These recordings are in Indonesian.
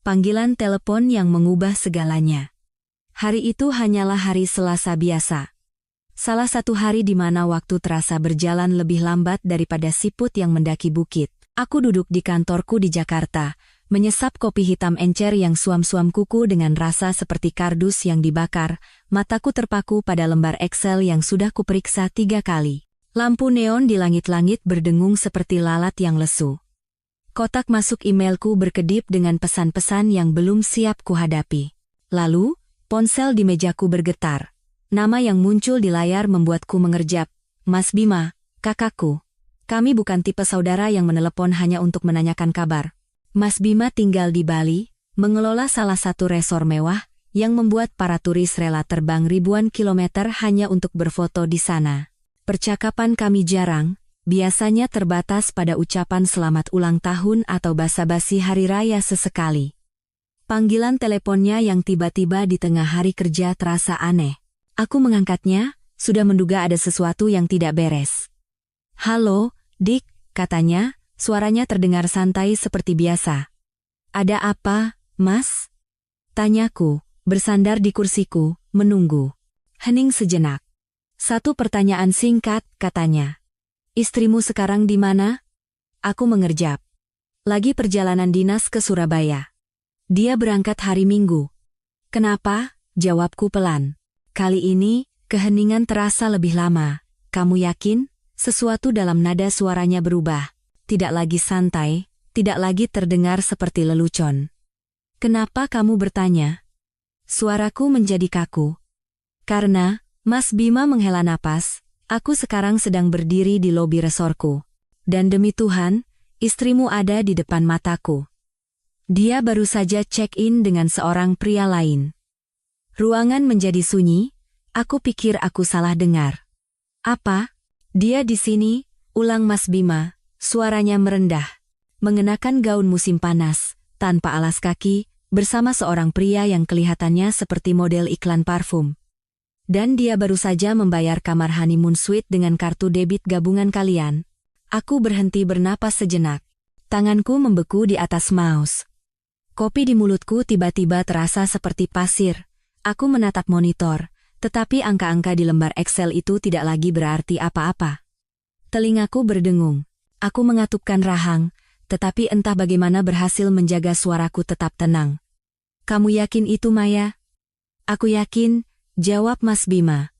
Panggilan telepon yang mengubah segalanya. Hari itu hanyalah hari Selasa biasa. Salah satu hari di mana waktu terasa berjalan lebih lambat daripada siput yang mendaki bukit. Aku duduk di kantorku di Jakarta, menyesap kopi hitam encer yang suam-suam kuku dengan rasa seperti kardus yang dibakar. Mataku terpaku pada lembar Excel yang sudah kuperiksa 3 kali. Lampu neon di langit-langit berdengung seperti lalat yang lesu. Kotak masuk emailku berkedip dengan pesan-pesan yang belum siap kuhadapi. Lalu, ponsel di mejaku bergetar. Nama yang muncul di layar membuatku mengerjap. Mas Bima, kakakku. Kami bukan tipe saudara yang menelepon hanya untuk menanyakan kabar. Mas Bima tinggal di Bali, mengelola salah satu resor mewah, yang membuat para turis rela terbang ribuan kilometer hanya untuk berfoto di sana. Percakapan kami jarang, biasanya terbatas pada ucapan selamat ulang tahun atau basa-basi hari raya sesekali. Panggilan teleponnya yang tiba-tiba di tengah hari kerja terasa aneh. Aku mengangkatnya, sudah menduga ada sesuatu yang tidak beres. "Halo, Dik," katanya, suaranya terdengar santai seperti biasa. "Ada apa, Mas?" tanyaku, bersandar di kursiku, menunggu. Hening sejenak. "Satu pertanyaan singkat," katanya. "Istrimu sekarang di mana?" Aku mengerjap. "Lagi perjalanan dinas ke Surabaya. Dia berangkat hari Minggu." "Kenapa?" jawabku pelan. Kali ini, keheningan terasa lebih lama. "Kamu yakin?" Sesuatu dalam nada suaranya berubah. Tidak lagi santai, tidak lagi terdengar seperti lelucon. "Kenapa kamu bertanya?" Suaraku menjadi kaku. "Karena," Mas Bima menghela napas, "aku sekarang sedang berdiri di lobi resorku. Dan demi Tuhan, istrimu ada di depan mataku. Dia baru saja check-in dengan seorang pria lain." Ruangan menjadi sunyi, aku pikir aku salah dengar. "Apa? Dia di sini?" ulang Mas Bima, suaranya merendah. Mengenakan gaun musim panas, tanpa alas kaki, bersama seorang pria yang kelihatannya seperti model iklan parfum. "Dan dia baru saja membayar kamar honeymoon suite dengan kartu debit gabungan kalian." Aku berhenti bernapas sejenak. Tanganku membeku di atas mouse. Kopi di mulutku tiba-tiba terasa seperti pasir. Aku menatap monitor, tetapi angka-angka di lembar Excel itu tidak lagi berarti apa-apa. Telingaku berdengung. Aku mengatupkan rahang, tetapi entah bagaimana berhasil menjaga suaraku tetap tenang. "Kamu yakin itu, Maya?" "Aku yakin," jawab Mas Bima.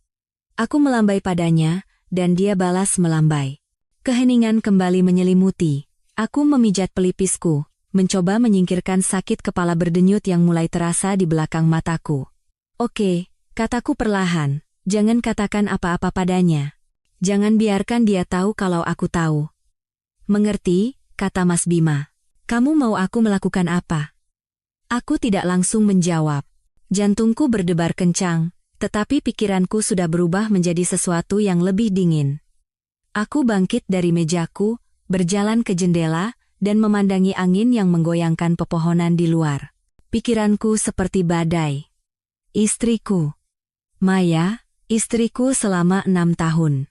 Aku melambai padanya, dan dia balas melambai. Keheningan kembali menyelimuti. Aku memijat pelipisku, mencoba menyingkirkan sakit kepala berdenyut yang mulai terasa di belakang mataku. "Oke," kataku perlahan, "jangan katakan apa-apa padanya. Jangan biarkan dia tahu kalau aku tahu." "Mengerti," kata Mas Bima. "Kamu mau aku melakukan apa?" Aku tidak langsung menjawab. Jantungku berdebar kencang, tetapi pikiranku sudah berubah menjadi sesuatu yang lebih dingin. Aku bangkit dari mejaku, berjalan ke jendela, dan memandangi angin yang menggoyangkan pepohonan di luar. Pikiranku seperti badai. Istriku. Maya, istriku selama 6 tahun.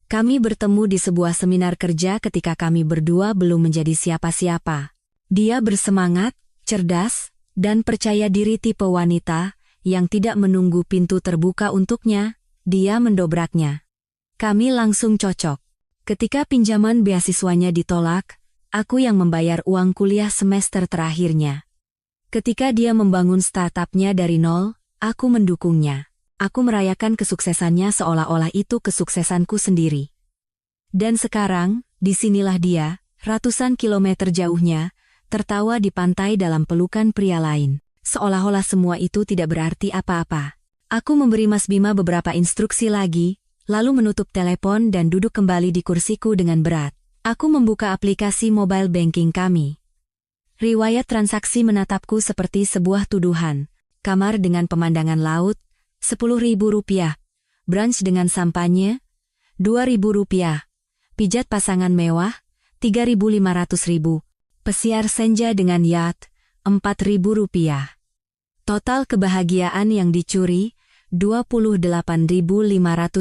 Kami bertemu di sebuah seminar kerja ketika kami berdua belum menjadi siapa-siapa. Dia bersemangat, cerdas, dan percaya diri tipe wanita yang tidak menunggu pintu terbuka untuknya, dia mendobraknya. Kami langsung cocok. Ketika pinjaman beasiswanya ditolak, aku yang membayar uang kuliah semester terakhirnya. Ketika dia membangun startupnya dari nol, aku mendukungnya. Aku merayakan kesuksesannya seolah-olah itu kesuksesanku sendiri. Dan sekarang, disinilah dia, ratusan kilometer jauhnya, tertawa di pantai dalam pelukan pria lain. Seolah-olah semua itu tidak berarti apa-apa. Aku memberi Mas Bima beberapa instruksi lagi, lalu menutup telepon dan duduk kembali di kursiku dengan berat. Aku membuka aplikasi mobile banking kami. Riwayat transaksi menatapku seperti sebuah tuduhan. Kamar dengan pemandangan laut, Rp10.000. Brunch dengan sampanye, Rp2.000. Pijat pasangan mewah, Rp3.500. Pesiar senja dengan yacht, Rp4.000. Total kebahagiaan yang dicuri, Rp28.500.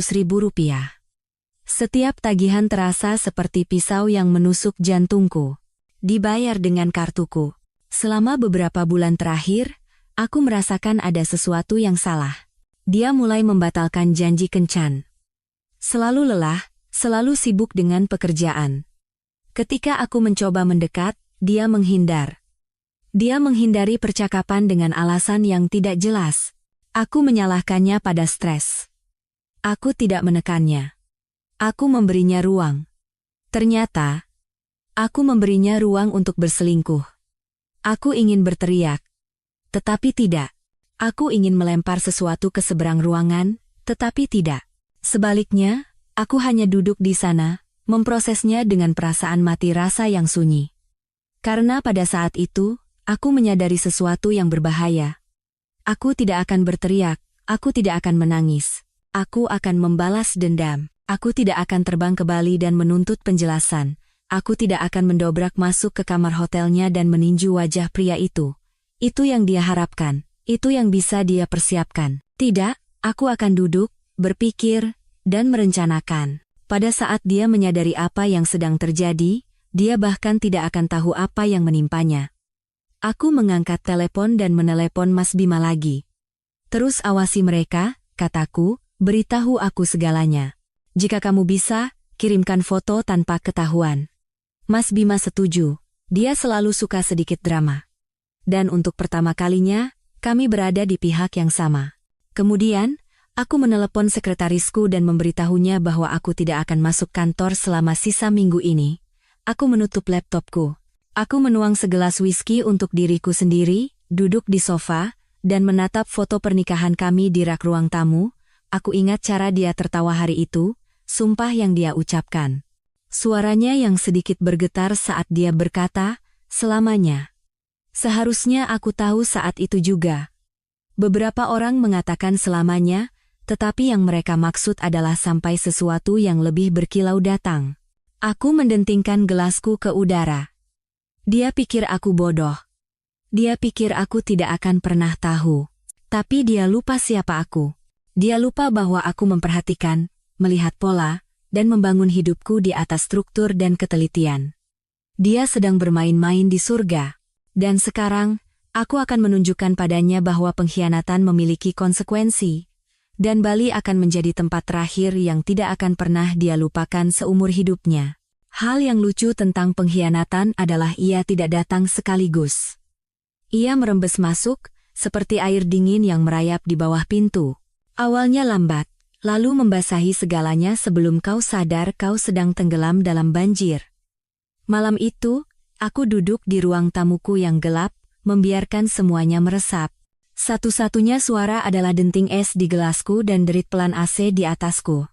Setiap tagihan terasa seperti pisau yang menusuk jantungku. Dibayar dengan kartuku. Selama beberapa bulan terakhir, aku merasakan ada sesuatu yang salah. Dia mulai membatalkan janji kencan. Selalu lelah, selalu sibuk dengan pekerjaan. Ketika aku mencoba mendekat, dia menghindar. Dia menghindari percakapan dengan alasan yang tidak jelas. Aku menyalahkannya pada stres. Aku tidak menekannya. Aku memberinya ruang. Ternyata, aku memberinya ruang untuk berselingkuh. Aku ingin berteriak. Tetapi tidak. Aku ingin melempar sesuatu ke seberang ruangan, tetapi tidak. Sebaliknya, aku hanya duduk di sana, memprosesnya dengan perasaan mati rasa yang sunyi. Karena pada saat itu, aku menyadari sesuatu yang berbahaya. Aku tidak akan berteriak, aku tidak akan menangis. Aku akan membalas dendam. Aku tidak akan terbang ke Bali dan menuntut penjelasan. Aku tidak akan mendobrak masuk ke kamar hotelnya dan meninju wajah pria itu. Itu yang dia harapkan. Itu yang bisa dia persiapkan. Tidak, aku akan duduk, berpikir, dan merencanakan. Pada saat dia menyadari apa yang sedang terjadi, dia bahkan tidak akan tahu apa yang menimpanya. Aku mengangkat telepon dan menelepon Mas Bima lagi. Terus awasi mereka, kataku, beritahu aku segalanya. Jika kamu bisa, kirimkan foto tanpa ketahuan. Mas Bima setuju. Dia selalu suka sedikit drama. Dan untuk pertama kalinya, kami berada di pihak yang sama. Kemudian, aku menelepon sekretarisku dan memberitahunya bahwa aku tidak akan masuk kantor selama sisa minggu ini. Aku menutup laptopku. Aku menuang segelas whisky untuk diriku sendiri, duduk di sofa, dan menatap foto pernikahan kami di rak ruang tamu. Aku ingat cara dia tertawa hari itu, sumpah yang dia ucapkan. Suaranya yang sedikit bergetar saat dia berkata, selamanya. Seharusnya aku tahu saat itu juga. Beberapa orang mengatakan selamanya, tetapi yang mereka maksud adalah sampai sesuatu yang lebih berkilau datang. Aku mendentingkan gelasku ke udara. Dia pikir aku bodoh. Dia pikir aku tidak akan pernah tahu. Tapi dia lupa siapa aku. Dia lupa bahwa aku memperhatikan, melihat pola, dan membangun hidupku di atas struktur dan ketelitian. Dia sedang bermain-main di surga. Dan sekarang, aku akan menunjukkan padanya bahwa pengkhianatan memiliki konsekuensi. Dan Bali akan menjadi tempat terakhir yang tidak akan pernah dia lupakan seumur hidupnya. Hal yang lucu tentang pengkhianatan adalah ia tidak datang sekaligus. Ia merembes masuk, seperti air dingin yang merayap di bawah pintu. Awalnya lambat, lalu membasahi segalanya sebelum kau sadar kau sedang tenggelam dalam banjir. Malam itu, aku duduk di ruang tamuku yang gelap, membiarkan semuanya meresap. Satu-satunya suara adalah denting es di gelasku dan derit pelan AC di atasku.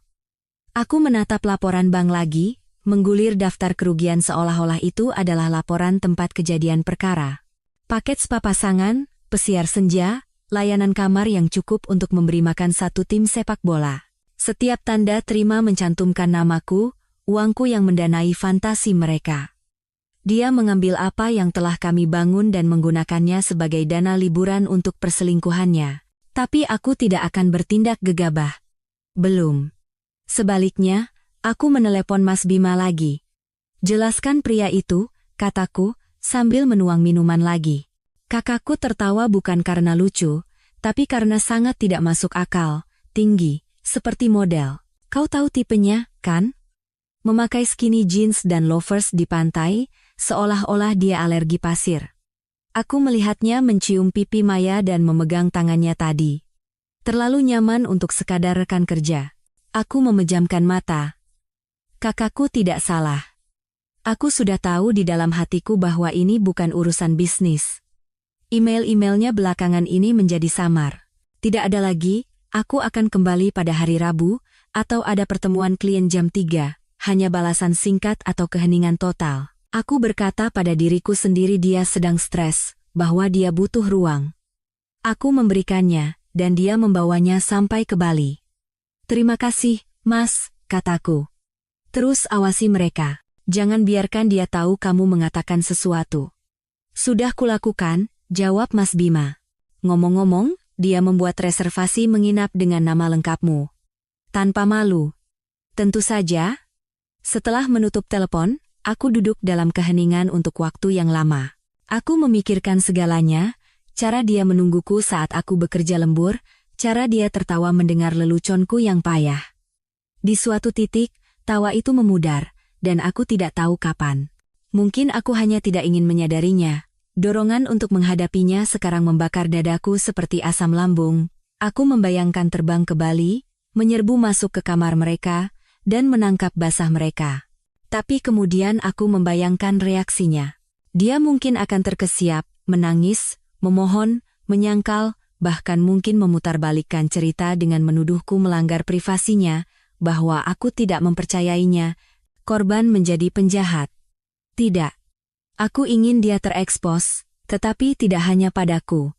Aku menatap laporan bank lagi, menggulir daftar kerugian seolah-olah itu adalah laporan tempat kejadian perkara. Paket spa pasangan, pesiar senja, layanan kamar yang cukup untuk memberi makan satu tim sepak bola. Setiap tanda terima mencantumkan namaku, uangku yang mendanai fantasi mereka. Dia mengambil apa yang telah kami bangun dan menggunakannya sebagai dana liburan untuk perselingkuhannya. Tapi aku tidak akan bertindak gegabah. Belum. Sebaliknya, aku menelepon Mas Bima lagi. Jelaskan pria itu, kataku, sambil menuang minuman lagi. Kakakku tertawa bukan karena lucu, tapi karena sangat tidak masuk akal, tinggi, seperti model. Kau tahu tipenya, kan? Memakai skinny jeans dan loafers di pantai, seolah-olah dia alergi pasir. Aku melihatnya mencium pipi Maya dan memegang tangannya tadi. Terlalu nyaman untuk sekadar rekan kerja. Aku memejamkan mata. Kakakku tidak salah. Aku sudah tahu di dalam hatiku bahwa ini bukan urusan bisnis. Email-emailnya belakangan ini menjadi samar. Tidak ada lagi, aku akan kembali pada hari Rabu, atau ada pertemuan klien jam 3, hanya balasan singkat atau keheningan total. Aku berkata pada diriku sendiri dia sedang stres, bahwa dia butuh ruang. Aku memberikannya, dan dia membawanya sampai ke Bali. Terima kasih, Mas, kataku. Terus awasi mereka. Jangan biarkan dia tahu kamu mengatakan sesuatu. Sudah kulakukan, jawab Mas Bima. Ngomong-ngomong, dia membuat reservasi menginap dengan nama lengkapmu. Tanpa malu. Tentu saja. Setelah menutup telepon, aku duduk dalam keheningan untuk waktu yang lama. Aku memikirkan segalanya, cara dia menungguku saat aku bekerja lembur, cara dia tertawa mendengar leluconku yang payah. Di suatu titik, tawa itu memudar, dan aku tidak tahu kapan. Mungkin aku hanya tidak ingin menyadarinya. Dorongan untuk menghadapinya sekarang membakar dadaku seperti asam lambung. Aku membayangkan terbang ke Bali, menyerbu masuk ke kamar mereka, dan menangkap basah mereka. Tapi kemudian aku membayangkan reaksinya. Dia mungkin akan terkesiap, menangis, memohon, menyangkal, bahkan mungkin memutarbalikkan cerita dengan menuduhku melanggar privasinya, bahwa aku tidak mempercayainya, korban menjadi penjahat. Tidak. Aku ingin dia terekspos, tetapi tidak hanya padaku.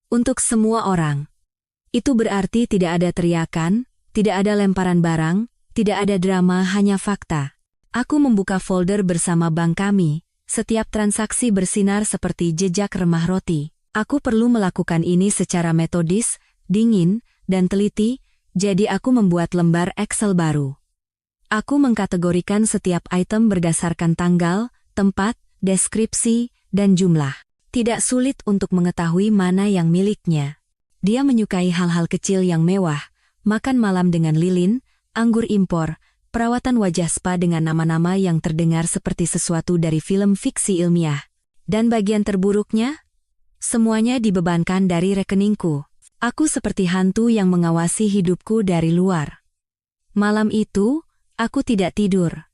Untuk semua orang. Itu berarti tidak ada teriakan, tidak ada lemparan barang, tidak ada drama, hanya fakta. Aku membuka folder bersama bank kami, setiap transaksi bersinar seperti jejak remah roti. Aku perlu melakukan ini secara metodis, dingin, dan teliti, jadi aku membuat lembar Excel baru. Aku mengkategorikan setiap item berdasarkan tanggal, tempat, deskripsi, dan jumlah. Tidak sulit untuk mengetahui mana yang miliknya. Dia menyukai hal-hal kecil yang mewah, makan malam dengan lilin, anggur impor, perawatan wajah spa dengan nama-nama yang terdengar seperti sesuatu dari film fiksi ilmiah. Dan bagian terburuknya? Semuanya dibebankan dari rekeningku. Aku seperti hantu yang mengawasi hidupku dari luar. Malam itu, aku tidak tidur.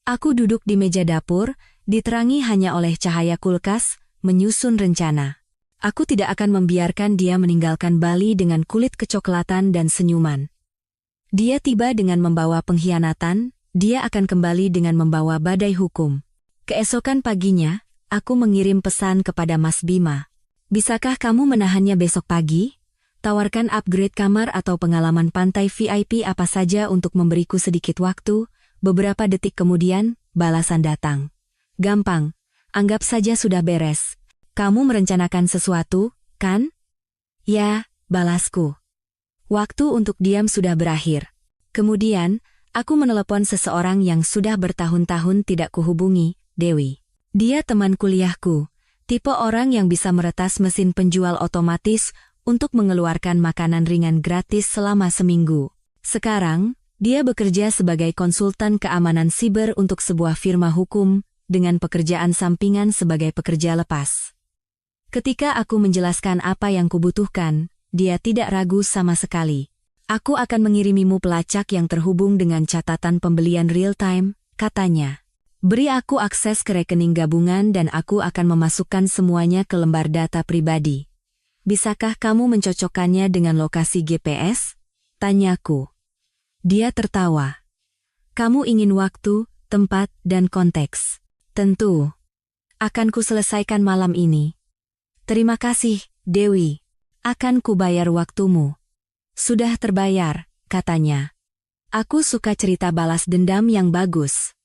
Aku duduk di meja dapur, diterangi hanya oleh cahaya kulkas, menyusun rencana. Aku tidak akan membiarkan dia meninggalkan Bali dengan kulit kecoklatan dan senyuman. Dia tiba dengan membawa pengkhianatan, dia akan kembali dengan membawa badai hukum. Keesokan paginya, aku mengirim pesan kepada Mas Bima. Bisakah kamu menahannya besok pagi? Tawarkan upgrade kamar atau pengalaman pantai VIP apa saja untuk memberiku sedikit waktu. Beberapa detik kemudian, balasan datang. Gampang, anggap saja sudah beres. Kamu merencanakan sesuatu, kan? Ya, balasku. Waktu untuk diam sudah berakhir. Kemudian, aku menelepon seseorang yang sudah bertahun-tahun tidak kuhubungi, Dewi. Dia teman kuliahku, tipe orang yang bisa meretas mesin penjual otomatis untuk mengeluarkan makanan ringan gratis selama seminggu. Sekarang, dia bekerja sebagai konsultan keamanan siber untuk sebuah firma hukum, dengan pekerjaan sampingan sebagai pekerja lepas. Ketika aku menjelaskan apa yang kubutuhkan, dia tidak ragu sama sekali. Aku akan mengirimimu pelacak yang terhubung dengan catatan pembelian real-time, katanya. Beri aku akses ke rekening gabungan dan aku akan memasukkan semuanya ke lembar data pribadi. Bisakah kamu mencocokkannya dengan lokasi GPS? Tanyaku. Dia tertawa. Kamu ingin waktu, tempat, dan konteks. Tentu. Akan kuselesaikan malam ini. Terima kasih, Dewi. Akan kubayar waktumu. Sudah terbayar, katanya. Aku suka cerita balas dendam yang bagus.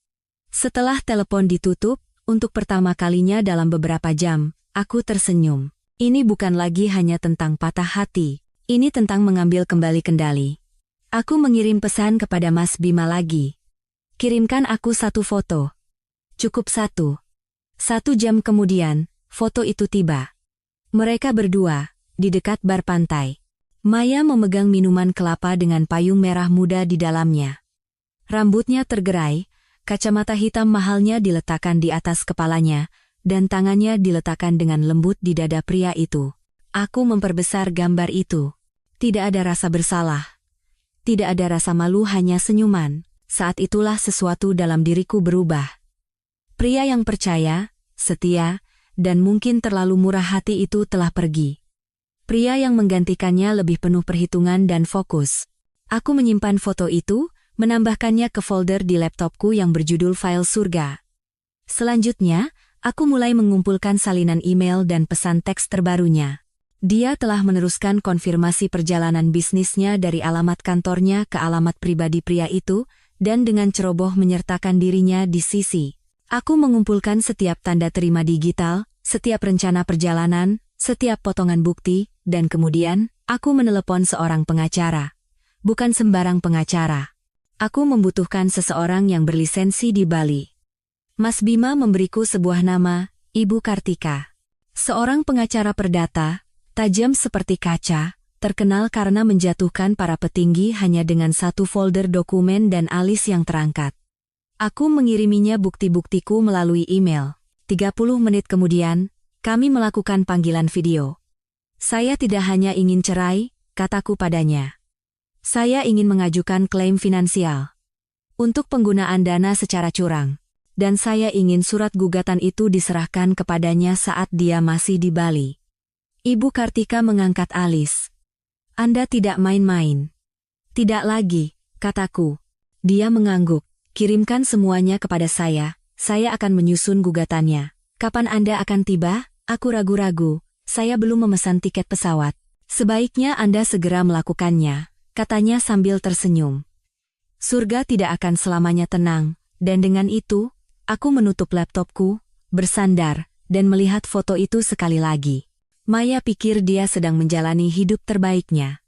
Setelah telepon ditutup, untuk pertama kalinya dalam beberapa jam, aku tersenyum. Ini bukan lagi hanya tentang patah hati. Ini tentang mengambil kembali kendali. Aku mengirim pesan kepada Mas Bima lagi. Kirimkan aku satu foto. Cukup satu. 1 jam kemudian, foto itu tiba. Mereka berdua, di dekat bar pantai. Maya memegang minuman kelapa dengan payung merah muda di dalamnya. Rambutnya tergerai, kacamata hitam mahalnya diletakkan di atas kepalanya, dan tangannya diletakkan dengan lembut di dada pria itu. Aku memperbesar gambar itu. Tidak ada rasa bersalah. Tidak ada rasa malu, hanya senyuman. Saat itulah sesuatu dalam diriku berubah. Pria yang percaya, setia, dan mungkin terlalu murah hati itu telah pergi. Pria yang menggantikannya lebih penuh perhitungan dan fokus. Aku menyimpan foto itu, menambahkannya ke folder di laptopku yang berjudul file surga. Selanjutnya, aku mulai mengumpulkan salinan email dan pesan teks terbarunya. Dia telah meneruskan konfirmasi perjalanan bisnisnya dari alamat kantornya ke alamat pribadi pria itu, dan dengan ceroboh menyertakan dirinya di sisi. Aku mengumpulkan setiap tanda terima digital, setiap rencana perjalanan, setiap potongan bukti, dan kemudian, aku menelepon seorang pengacara. Bukan sembarang pengacara. Aku membutuhkan seseorang yang berlisensi di Bali. Mas Bima memberiku sebuah nama, Ibu Kartika. Seorang pengacara perdata, tajam seperti kaca, terkenal karena menjatuhkan para petinggi hanya dengan satu folder dokumen dan alis yang terangkat. Aku mengiriminya bukti-buktiku melalui email. 30 menit kemudian, kami melakukan panggilan video. Saya tidak hanya ingin cerai, kataku padanya. Saya ingin mengajukan klaim finansial untuk penggunaan dana secara curang. Dan saya ingin surat gugatan itu diserahkan kepadanya saat dia masih di Bali. Ibu Kartika mengangkat alis. Anda tidak main-main. Tidak lagi, kataku. Dia mengangguk. Kirimkan semuanya kepada saya akan menyusun gugatannya. Kapan Anda akan tiba? Aku ragu-ragu, saya belum memesan tiket pesawat. Sebaiknya Anda segera melakukannya, katanya sambil tersenyum. Surga tidak akan selamanya tenang, dan dengan itu, aku menutup laptopku, bersandar, dan melihat foto itu sekali lagi. Maya pikir dia sedang menjalani hidup terbaiknya.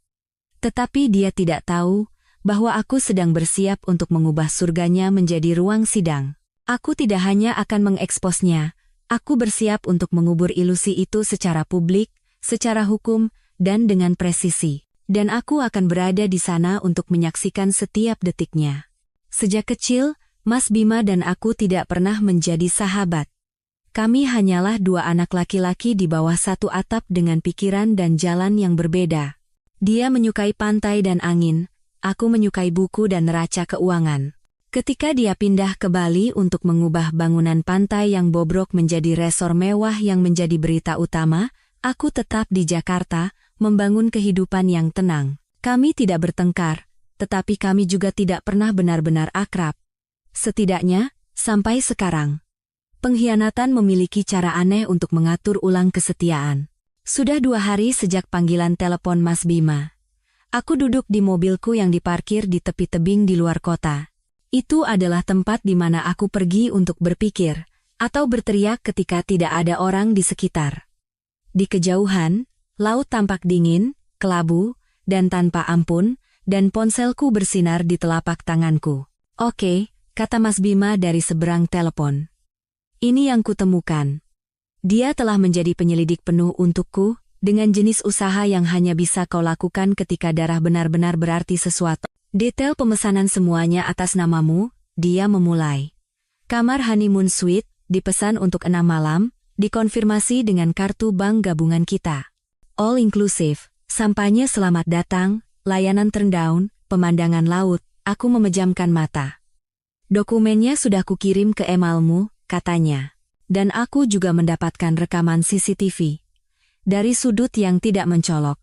Tetapi dia tidak tahu bahwa aku sedang bersiap untuk mengubah surganya menjadi ruang sidang. Aku tidak hanya akan mengeksposnya, aku bersiap untuk mengubur ilusi itu secara publik, secara hukum, dan dengan presisi. Dan aku akan berada di sana untuk menyaksikan setiap detiknya. Sejak kecil, Mas Bima dan aku tidak pernah menjadi sahabat. Kami hanyalah dua anak laki-laki di bawah satu atap dengan pikiran dan jalan yang berbeda. Dia menyukai pantai dan angin, aku menyukai buku dan neraca keuangan. Ketika dia pindah ke Bali untuk mengubah bangunan pantai yang bobrok menjadi resor mewah yang menjadi berita utama, aku tetap di Jakarta, membangun kehidupan yang tenang. Kami tidak bertengkar, tetapi kami juga tidak pernah benar-benar akrab. Setidaknya, sampai sekarang. Pengkhianatan memiliki cara aneh untuk mengatur ulang kesetiaan. Sudah 2 hari sejak panggilan telepon Mas Bima. Aku duduk di mobilku yang diparkir di tepi tebing di luar kota. Itu adalah tempat di mana aku pergi untuk berpikir, atau berteriak ketika tidak ada orang di sekitar. Di kejauhan, laut tampak dingin, kelabu, dan tanpa ampun, dan ponselku bersinar di telapak tanganku. Oke, kata Mas Bima dari seberang telepon. Ini yang kutemukan. Dia telah menjadi penyelidik penuh untukku, dengan jenis usaha yang hanya bisa kau lakukan ketika darah benar-benar berarti sesuatu. Detail pemesanan semuanya atas namamu, dia memulai. Kamar honeymoon suite, dipesan untuk 6 malam, dikonfirmasi dengan kartu bank gabungan kita. All inclusive, sampainya selamat datang, layanan turndown, pemandangan laut, aku memejamkan mata. Dokumennya sudah kukirim ke emailmu, katanya. Dan aku juga mendapatkan rekaman CCTV. Dari sudut yang tidak mencolok.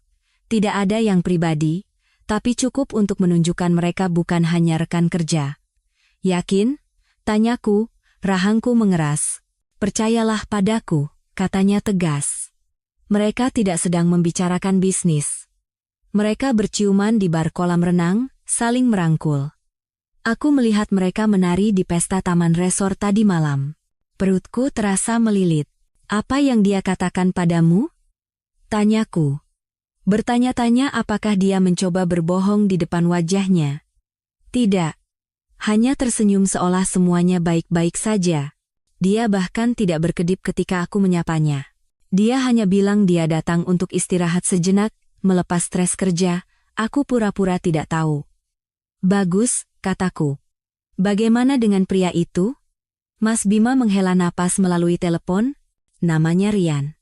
Tidak ada yang pribadi, tapi cukup untuk menunjukkan mereka bukan hanya rekan kerja. Yakin? Tanyaku, rahangku mengeras. Percayalah padaku, katanya tegas. Mereka tidak sedang membicarakan bisnis. Mereka berciuman di bar kolam renang, saling merangkul. Aku melihat mereka menari di pesta taman resor tadi malam. Perutku terasa melilit. Apa yang dia katakan padamu? Tanyaku. Bertanya-tanya apakah dia mencoba berbohong di depan wajahnya. Tidak. Hanya tersenyum seolah semuanya baik-baik saja. Dia bahkan tidak berkedip ketika aku menyapanya. Dia hanya bilang dia datang untuk istirahat sejenak, melepas stres kerja. Aku pura-pura tidak tahu. Bagus, kataku. Bagaimana dengan pria itu? Mas Bima menghela napas melalui telepon. Namanya Rian.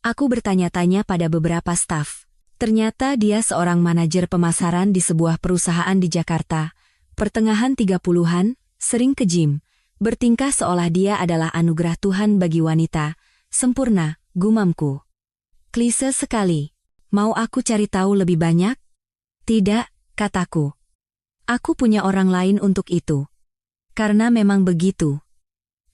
Aku bertanya-tanya pada beberapa staf. Ternyata dia seorang manajer pemasaran di sebuah perusahaan di Jakarta. Pertengahan 30-an, sering ke gym. Bertingkah seolah dia adalah anugerah Tuhan bagi wanita. Sempurna, gumamku. Klise sekali. Mau aku cari tahu lebih banyak? Tidak, kataku. Aku punya orang lain untuk itu. Karena memang begitu.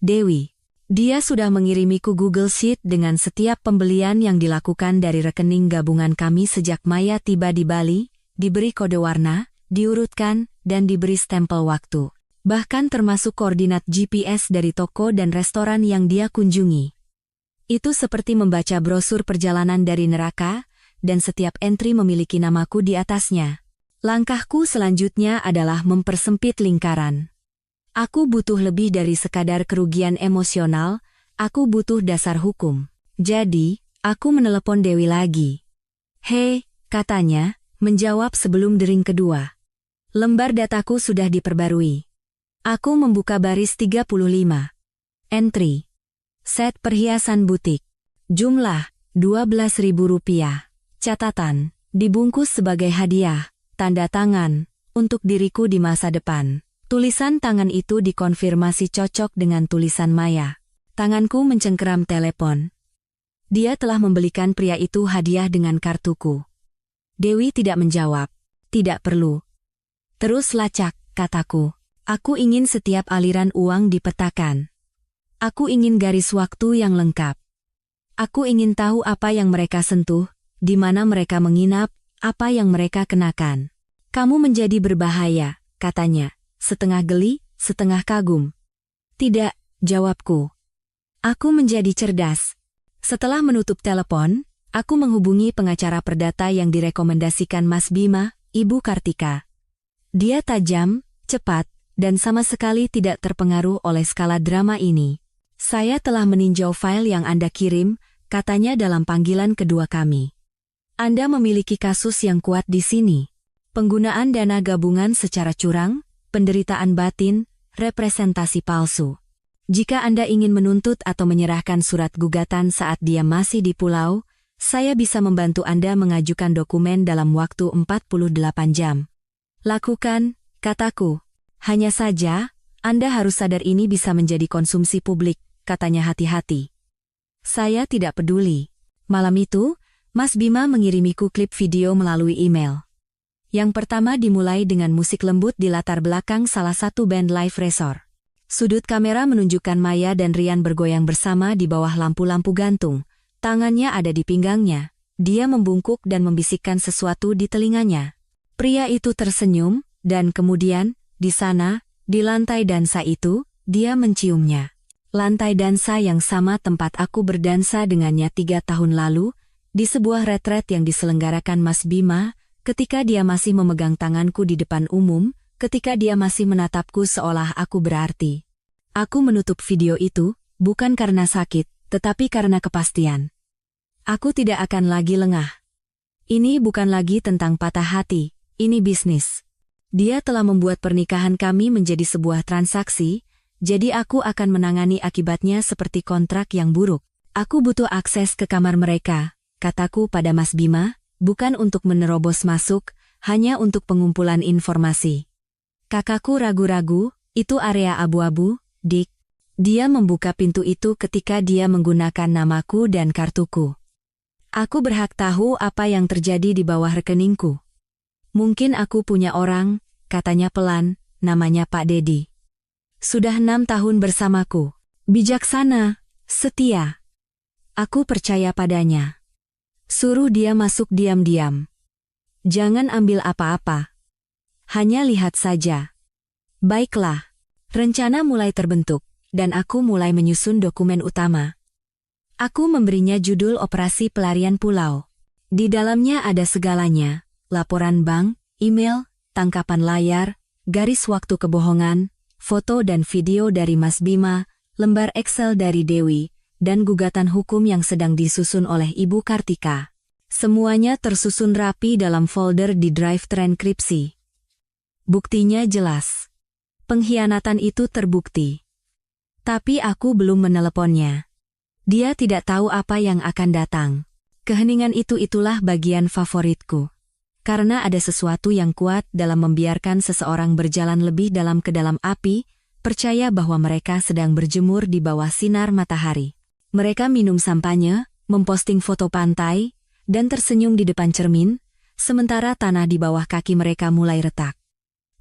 Dewi. Dia sudah mengirimiku Google Sheet dengan setiap pembelian yang dilakukan dari rekening gabungan kami sejak Maya tiba di Bali, diberi kode warna, diurutkan, dan diberi stempel waktu. Bahkan termasuk koordinat GPS dari toko dan restoran yang dia kunjungi. Itu seperti membaca brosur perjalanan dari neraka, dan setiap entry memiliki namaku di atasnya. Langkahku selanjutnya adalah mempersempit lingkaran. Aku butuh lebih dari sekadar kerugian emosional, aku butuh dasar hukum. Jadi, aku menelepon Dewi lagi. Hei, katanya, menjawab sebelum dering kedua. Lembar dataku sudah diperbarui. Aku membuka baris 35. Entry. Set perhiasan butik. Jumlah, Rp12.000. Catatan, dibungkus sebagai hadiah, tanda tangan, untuk diriku di masa depan. Tulisan tangan itu dikonfirmasi cocok dengan tulisan Maya. Tanganku mencengkeram telepon. Dia telah membelikan pria itu hadiah dengan kartuku. Dewi tidak menjawab. Tidak perlu. Terus lacak, kataku. Aku ingin setiap aliran uang dipetakan. Aku ingin garis waktu yang lengkap. Aku ingin tahu apa yang mereka sentuh, di mana mereka menginap, apa yang mereka kenakan. Kamu menjadi berbahaya, katanya, setengah geli, setengah kagum. Tidak, jawabku. Aku menjadi cerdas. Setelah menutup telepon, aku menghubungi pengacara perdata yang direkomendasikan Mas Bima, Ibu Kartika. Dia tajam, cepat, dan sama sekali tidak terpengaruh oleh skala drama ini. Saya telah meninjau file yang Anda kirim, katanya dalam panggilan kedua kami. Anda memiliki kasus yang kuat di sini. Penggunaan dana gabungan secara curang, penderitaan batin, representasi palsu. Jika Anda ingin menuntut atau menyerahkan surat gugatan saat dia masih di pulau, saya bisa membantu Anda mengajukan dokumen dalam waktu 48 jam. Lakukan, kataku. Hanya saja, Anda harus sadar ini bisa menjadi konsumsi publik, katanya hati-hati. Saya tidak peduli. Malam itu, Mas Bima mengirimiku klip video melalui email. Yang pertama dimulai dengan musik lembut di latar belakang salah satu band live resort. Sudut kamera menunjukkan Maya dan Rian bergoyang bersama di bawah lampu-lampu gantung. Tangannya ada di pinggangnya. Dia membungkuk dan membisikkan sesuatu di telinganya. Pria itu tersenyum, dan kemudian, di sana, di lantai dansa itu, dia menciumnya. Lantai dansa yang sama tempat aku berdansa dengannya 3 tahun lalu, di sebuah retret yang diselenggarakan Mas Bima, ketika dia masih memegang tanganku di depan umum, ketika dia masih menatapku seolah aku berarti. Aku menutup video itu, bukan karena sakit, tetapi karena kepastian. Aku tidak akan lagi lengah. Ini bukan lagi tentang patah hati, ini bisnis. Dia telah membuat pernikahan kami menjadi sebuah transaksi, jadi aku akan menangani akibatnya seperti kontrak yang buruk. Aku butuh akses ke kamar mereka, kataku pada Mas Bima, bukan untuk menerobos masuk, hanya untuk pengumpulan informasi. Kakakku ragu-ragu, itu area abu-abu, Dick. Dia membuka pintu itu ketika dia menggunakan namaku dan kartuku. Aku berhak tahu apa yang terjadi di bawah rekeningku. Mungkin aku punya orang, katanya pelan, namanya Pak Dedi. Sudah 6 tahun bersamaku. Bijaksana, setia. Aku percaya padanya. Suruh dia masuk diam-diam. Jangan ambil apa-apa. Hanya lihat saja. Baiklah. Rencana mulai terbentuk, dan aku mulai menyusun dokumen utama. Aku memberinya judul Operasi Pelarian Pulau. Di dalamnya ada segalanya, laporan bank, email, tangkapan layar, garis waktu kebohongan, foto dan video dari Mas Bima, lembar Excel dari Dewi, dan gugatan hukum yang sedang disusun oleh Ibu Kartika. Semuanya tersusun rapi dalam folder di drive transkripsi. Buktinya jelas. Pengkhianatan itu terbukti. Tapi aku belum meneleponnya. Dia tidak tahu apa yang akan datang. Keheningan itulah bagian favoritku. Karena ada sesuatu yang kuat dalam membiarkan seseorang berjalan lebih dalam ke dalam api, percaya bahwa mereka sedang berjemur di bawah sinar matahari. Mereka minum sampanye, memposting foto pantai, dan tersenyum di depan cermin, sementara tanah di bawah kaki mereka mulai retak.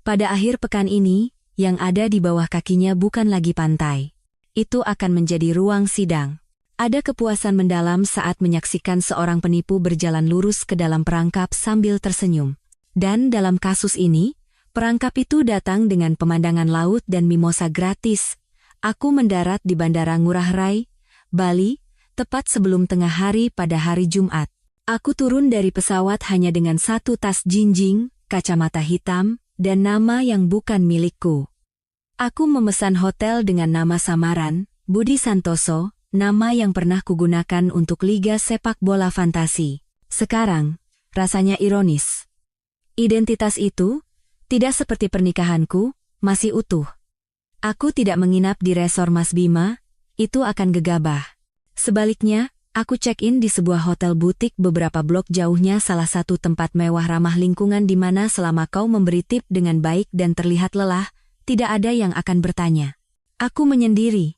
Pada akhir pekan ini, yang ada di bawah kakinya bukan lagi pantai. Itu akan menjadi ruang sidang. Ada kepuasan mendalam saat menyaksikan seorang penipu berjalan lurus ke dalam perangkap sambil tersenyum. Dan dalam kasus ini, perangkap itu datang dengan pemandangan laut dan mimosa gratis. Aku mendarat di Bandara Ngurah Rai, Bali, tepat sebelum tengah hari pada hari Jumat. Aku turun dari pesawat hanya dengan satu tas jinjing, kacamata hitam, dan nama yang bukan milikku. Aku memesan hotel dengan nama samaran, Budi Santoso, nama yang pernah kugunakan untuk liga sepak bola fantasi. Sekarang, rasanya ironis. Identitas itu, tidak seperti pernikahanku, masih utuh. Aku tidak menginap di resor Mas Bima, itu akan gegabah. Sebaliknya, aku check-in di sebuah hotel butik beberapa blok jauhnya, salah satu tempat mewah ramah lingkungan di mana selama kau memberi tip dengan baik dan terlihat lelah, tidak ada yang akan bertanya. Aku menyendiri.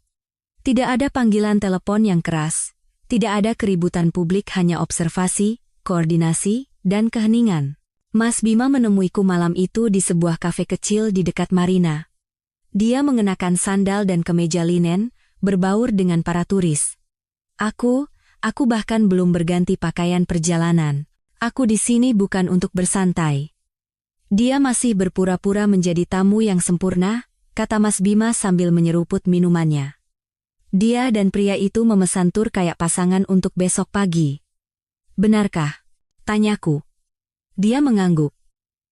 Tidak ada panggilan telepon yang keras, tidak ada keributan publik, hanya observasi, koordinasi, dan keheningan. Mas Bima menemuiku malam itu di sebuah kafe kecil di dekat marina. Dia mengenakan sandal dan kemeja linen, berbaur dengan para turis. Aku bahkan belum berganti pakaian perjalanan. Aku di sini bukan untuk bersantai. Dia masih berpura-pura menjadi tamu yang sempurna, kata Mas Bima sambil menyeruput minumannya. Dia dan pria itu memesan tur kayak pasangan untuk besok pagi. Benarkah? Tanyaku. Dia mengangguk.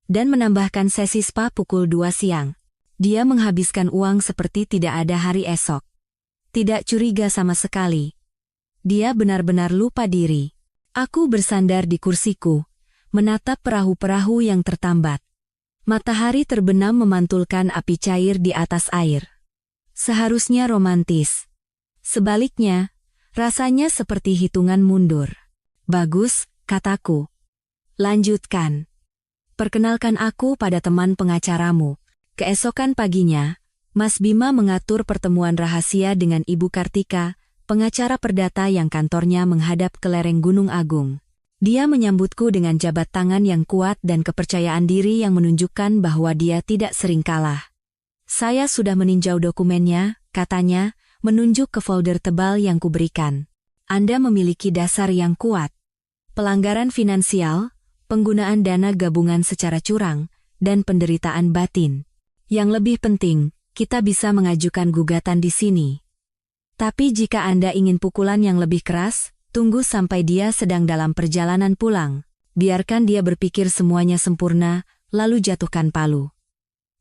Dan menambahkan sesi spa pukul 2 siang. Dia menghabiskan uang seperti tidak ada hari esok. Tidak curiga sama sekali. Dia benar-benar lupa diri. Aku bersandar di kursiku, menatap perahu-perahu yang tertambat. Matahari terbenam memantulkan api cair di atas air. Seharusnya romantis. Sebaliknya, rasanya seperti hitungan mundur. Bagus, kataku. Lanjutkan. Perkenalkan aku pada teman pengacaramu. Keesokan paginya, Mas Bima mengatur pertemuan rahasia dengan Ibu Kartika, pengacara perdata yang kantornya menghadap ke lereng Gunung Agung. Dia menyambutku dengan jabat tangan yang kuat dan kepercayaan diri yang menunjukkan bahwa dia tidak sering kalah. Saya sudah meninjau dokumennya, katanya, menunjuk ke folder tebal yang kuberikan. Anda memiliki dasar yang kuat. Pelanggaran finansial, penggunaan dana gabungan secara curang, dan penderitaan batin. Yang lebih penting, kita bisa mengajukan gugatan di sini. Tapi jika Anda ingin pukulan yang lebih keras, tunggu sampai dia sedang dalam perjalanan pulang. Biarkan dia berpikir semuanya sempurna, lalu jatuhkan palu.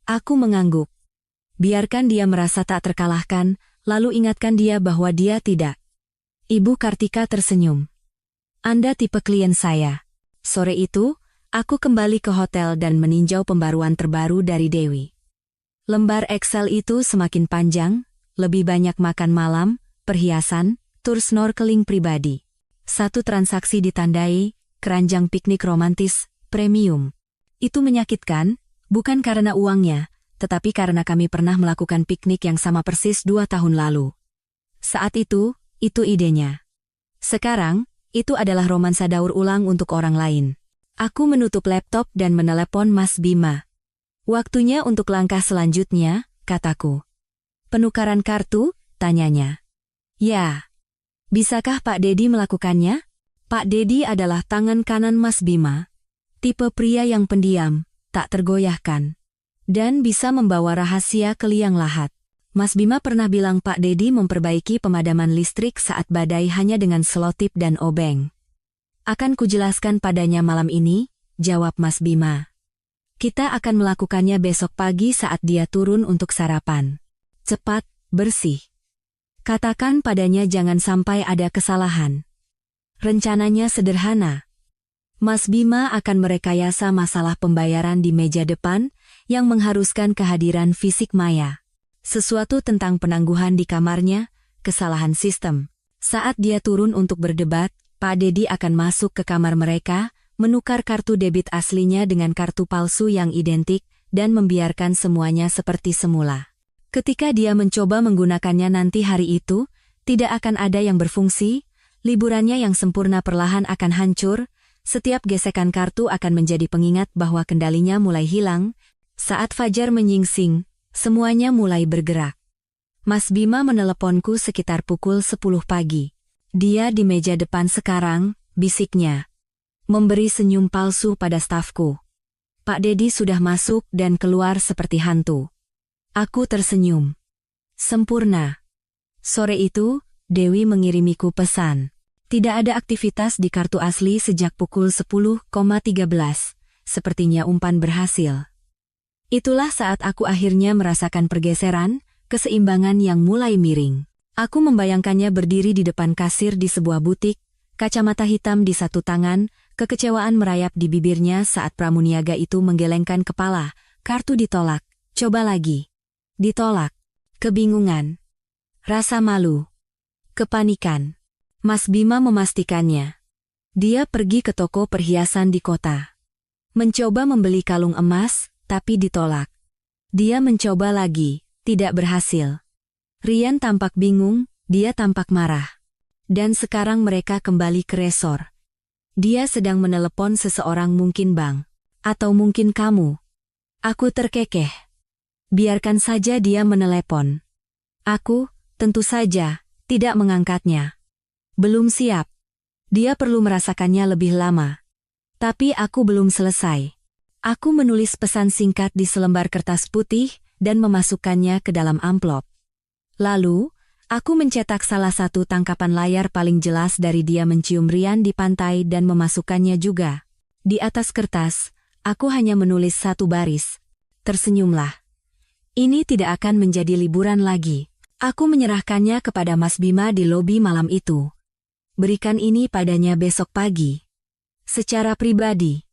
Aku mengangguk. Biarkan dia merasa tak terkalahkan, lalu ingatkan dia bahwa dia tidak. Ibu Kartika tersenyum. Anda tipe klien saya. Sore itu, aku kembali ke hotel dan meninjau pembaruan terbaru dari Dewi. Lembar Excel itu semakin panjang, lebih banyak makan malam, perhiasan, tur snorkeling pribadi. Satu transaksi ditandai, keranjang piknik romantis, premium. Itu menyakitkan, bukan karena uangnya, tetapi karena kami pernah melakukan piknik yang sama persis 2 tahun lalu. Saat itu idenya. Sekarang, itu adalah romansa daur ulang untuk orang lain. Aku menutup laptop dan menelepon Mas Bima. Waktunya untuk langkah selanjutnya, kataku. Penukaran kartu? Tanyanya. Ya. Bisakah Pak Dedi melakukannya? Pak Dedi adalah tangan kanan Mas Bima. Tipe pria yang pendiam, tak tergoyahkan. Dan bisa membawa rahasia ke liang lahat. Mas Bima pernah bilang Pak Dedi memperbaiki pemadaman listrik saat badai hanya dengan selotip dan obeng. Akan kujelaskan padanya malam ini, jawab Mas Bima. Kita akan melakukannya besok pagi saat dia turun untuk sarapan. Cepat, bersih. Katakan padanya jangan sampai ada kesalahan. Rencananya sederhana. Mas Bima akan merekayasa masalah pembayaran di meja depan yang mengharuskan kehadiran fisik Maya. Sesuatu tentang penangguhan di kamarnya, kesalahan sistem. Saat dia turun untuk berdebat, Pak Dedi akan masuk ke kamar mereka, menukar kartu debit aslinya dengan kartu palsu yang identik, dan membiarkan semuanya seperti semula. Ketika dia mencoba menggunakannya nanti hari itu, tidak akan ada yang berfungsi, liburannya yang sempurna perlahan akan hancur, setiap gesekan kartu akan menjadi pengingat bahwa kendalinya mulai hilang. Saat fajar menyingsing, semuanya mulai bergerak. Mas Bima meneleponku sekitar pukul 10 pagi. Dia di meja depan sekarang, bisiknya. Memberi senyum palsu pada stafku. Pak Dedi sudah masuk dan keluar seperti hantu. Aku tersenyum. Sempurna. Sore itu, Dewi mengirimiku pesan. Tidak ada aktivitas di kartu asli sejak pukul 10.13. Sepertinya umpan berhasil. Itulah saat aku akhirnya merasakan pergeseran, keseimbangan yang mulai miring. Aku membayangkannya berdiri di depan kasir di sebuah butik, kacamata hitam di satu tangan, kekecewaan merayap di bibirnya saat pramuniaga itu menggelengkan kepala. Kartu ditolak. Coba lagi. Ditolak. Kebingungan. Rasa malu. Kepanikan. Mas Bima memastikannya. Dia pergi ke toko perhiasan di kota. Mencoba membeli kalung emas, tapi ditolak. Dia mencoba lagi, tidak berhasil. Rian tampak bingung, dia tampak marah. Dan sekarang mereka kembali ke resor. Dia sedang menelepon seseorang, mungkin Bang. Atau mungkin kamu. Aku terkekeh. Biarkan saja dia menelepon. Aku, tentu saja, tidak mengangkatnya. Belum siap. Dia perlu merasakannya lebih lama. Tapi aku belum selesai. Aku menulis pesan singkat di selembar kertas putih dan memasukkannya ke dalam amplop. Lalu, aku mencetak salah satu tangkapan layar paling jelas dari dia mencium Rian di pantai dan memasukkannya juga. Di atas kertas, aku hanya menulis satu baris. Tersenyumlah. Ini tidak akan menjadi liburan lagi. Aku menyerahkannya kepada Mas Bima di lobi malam itu. Berikan ini padanya besok pagi. Secara pribadi.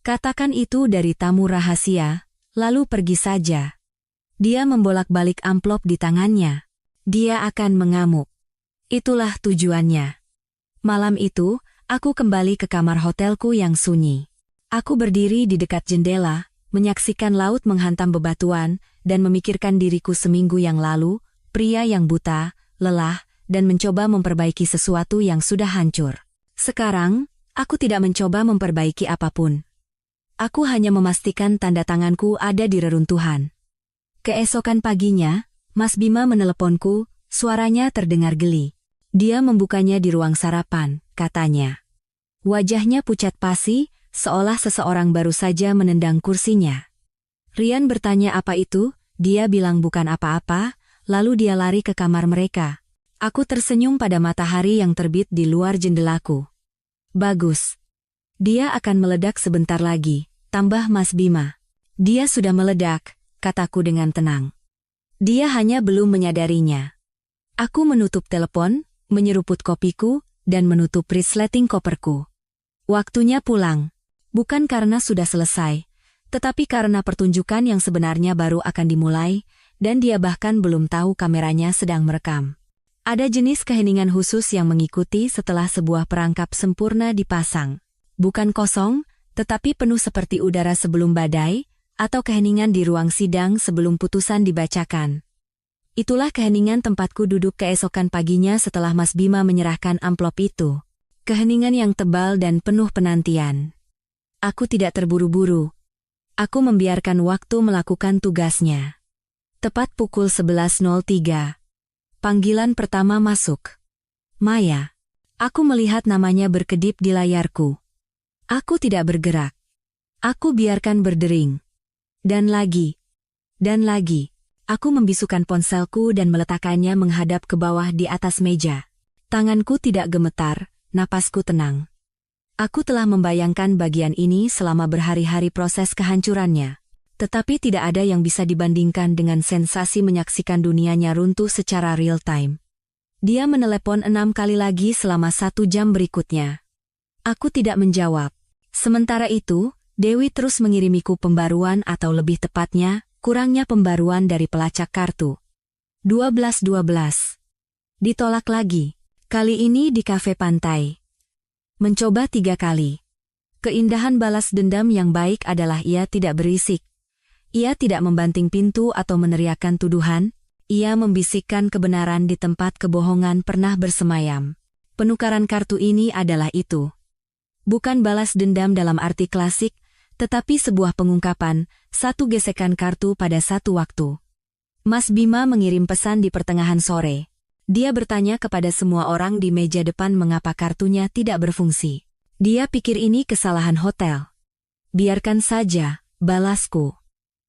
Katakan itu dari tamu rahasia, lalu pergi saja. Dia membolak-balik amplop di tangannya. Dia akan mengamuk. Itulah tujuannya. Malam itu, aku kembali ke kamar hotelku yang sunyi. Aku berdiri di dekat jendela, menyaksikan laut menghantam bebatuan, dan memikirkan diriku seminggu yang lalu, pria yang buta, lelah, dan mencoba memperbaiki sesuatu yang sudah hancur. Sekarang, aku tidak mencoba memperbaiki apapun. Aku hanya memastikan tanda tanganku ada di reruntuhan. Keesokan paginya, Mas Bima meneleponku, suaranya terdengar geli. Dia membukanya di ruang sarapan, katanya. Wajahnya pucat pasi, seolah seseorang baru saja menendang kursinya. Rian bertanya apa itu, dia bilang bukan apa-apa, lalu dia lari ke kamar mereka. Aku tersenyum pada matahari yang terbit di luar jendelaku. Bagus. Dia akan meledak sebentar lagi, tambah Mas Bima. Dia sudah meledak, kataku dengan tenang. Dia hanya belum menyadarinya. Aku menutup telepon, menyeruput kopiku, dan menutup resleting koperku. Waktunya pulang. Bukan karena sudah selesai, tetapi karena pertunjukan yang sebenarnya baru akan dimulai, dan dia bahkan belum tahu kameranya sedang merekam. Ada jenis keheningan khusus yang mengikuti setelah sebuah perangkap sempurna dipasang. Bukan kosong, tetapi penuh seperti udara sebelum badai, atau keheningan di ruang sidang sebelum putusan dibacakan. Itulah keheningan tempatku duduk keesokan paginya setelah Mas Bima menyerahkan amplop itu. Keheningan yang tebal dan penuh penantian. Aku tidak terburu-buru. Aku membiarkan waktu melakukan tugasnya. Tepat pukul 11.03. Panggilan pertama masuk. Maya. Aku melihat namanya berkedip di layarku. Aku tidak bergerak. Aku biarkan berdering. Dan lagi. Aku membisukan ponselku dan meletakkannya menghadap ke bawah di atas meja. Tanganku tidak gemetar, napasku tenang. Aku telah membayangkan bagian ini selama berhari-hari proses kehancurannya. Tetapi tidak ada yang bisa dibandingkan dengan sensasi menyaksikan dunianya runtuh secara real time. Dia menelepon 6 kali lagi selama 1 jam berikutnya. Aku tidak menjawab. Sementara itu, Dewi terus mengirimiku pembaruan atau lebih tepatnya, kurangnya pembaruan dari pelacak kartu. 12.12. Ditolak lagi. Kali ini di kafe pantai. Mencoba 3 kali. Keindahan balas dendam yang baik adalah ia tidak berisik. Ia tidak membanting pintu atau meneriakkan tuduhan. Ia membisikkan kebenaran di tempat kebohongan pernah bersemayam. Penukaran kartu ini adalah itu. Bukan balas dendam dalam arti klasik, tetapi sebuah pengungkapan, satu gesekan kartu pada satu waktu. Mas Bima mengirim pesan di pertengahan sore. Dia bertanya kepada semua orang di meja depan mengapa kartunya tidak berfungsi. Dia pikir ini kesalahan hotel. Biarkan saja, balasku.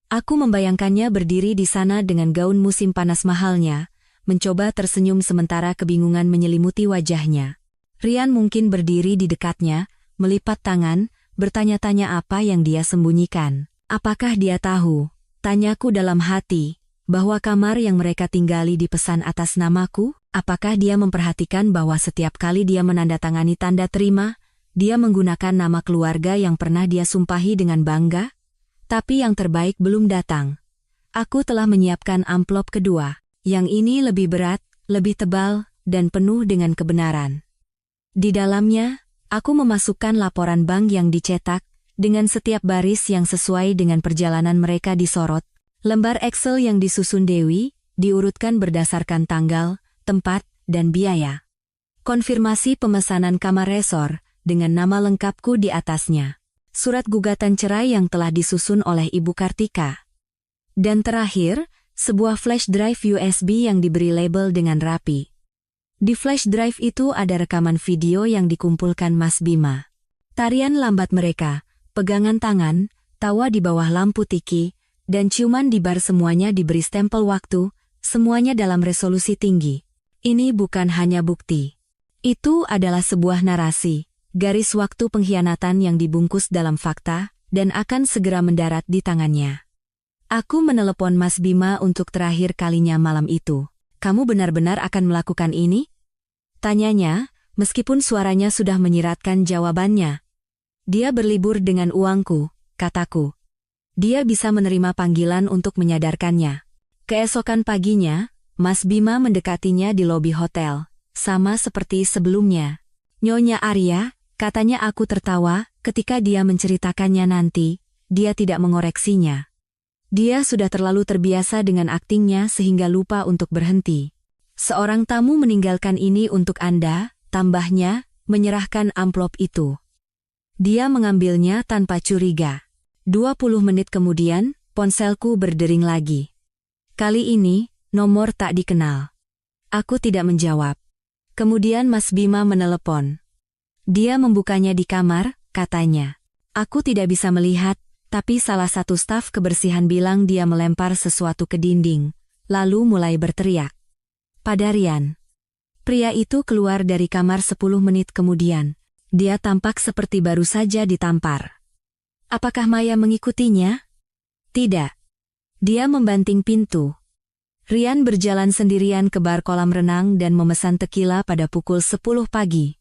Aku membayangkannya berdiri di sana dengan gaun musim panas mahalnya, mencoba tersenyum sementara kebingungan menyelimuti wajahnya. Rian mungkin berdiri di dekatnya, melipat tangan, bertanya-tanya apa yang dia sembunyikan. Apakah dia tahu? Tanyaku dalam hati. bahwa kamar yang mereka tinggali dipesan atas namaku? Apakah dia memperhatikan bahwa setiap kali dia menandatangani tanda terima, dia menggunakan nama keluarga yang pernah dia sumpahi dengan bangga? Tapi yang terbaik belum datang. Aku telah menyiapkan amplop kedua. Yang ini lebih berat, lebih tebal, dan penuh dengan kebenaran. Di dalamnya, aku memasukkan laporan bank yang dicetak, dengan setiap baris yang sesuai dengan perjalanan mereka disorot. Lembar Excel yang disusun Dewi, diurutkan berdasarkan tanggal, tempat, dan biaya. Konfirmasi pemesanan kamar resor, dengan nama lengkapku di atasnya. Surat gugatan cerai yang telah disusun oleh Ibu Kartika. Dan terakhir, sebuah flash drive USB yang diberi label dengan rapi. Di flash drive itu ada rekaman video yang dikumpulkan Mas Bima. Tarian lambat mereka, pegangan tangan, tawa di bawah lampu tiki, dan ciuman di bar, semuanya diberi stempel waktu, semuanya dalam resolusi tinggi. Ini bukan hanya bukti. Itu adalah sebuah narasi, garis waktu pengkhianatan yang dibungkus dalam fakta, dan akan segera mendarat di tangannya. Aku menelepon Mas Bima untuk terakhir kalinya malam itu. Kamu benar-benar akan melakukan ini? Tanyanya, meskipun suaranya sudah menyiratkan jawabannya. Dia berlibur dengan uangku, kataku. Dia bisa menerima panggilan untuk menyadarkannya. Keesokan paginya, Mas Bima mendekatinya di lobi hotel, sama seperti sebelumnya. Nyonya Arya, katanya. Aku tertawa, ketika dia menceritakannya nanti, dia tidak mengoreksinya. Dia sudah terlalu terbiasa dengan aktingnya sehingga lupa untuk berhenti. Seorang tamu meninggalkan ini untuk Anda, tambahnya, menyerahkan amplop itu. Dia mengambilnya tanpa curiga. 20 menit kemudian, ponselku berdering lagi. Kali ini, nomor tak dikenal. Aku tidak menjawab. Kemudian Mas Bima menelepon. Dia membukanya di kamar, katanya. Aku tidak bisa melihat, tapi salah satu staf kebersihan bilang dia melempar sesuatu ke dinding, lalu mulai berteriak. Pada Rian. Pria itu keluar dari kamar 10 menit kemudian. Dia tampak seperti baru saja ditampar. Apakah Maya mengikutinya? Tidak. Dia membanting pintu. Rian berjalan sendirian ke bar kolam renang dan memesan tequila pada pukul 10 pagi.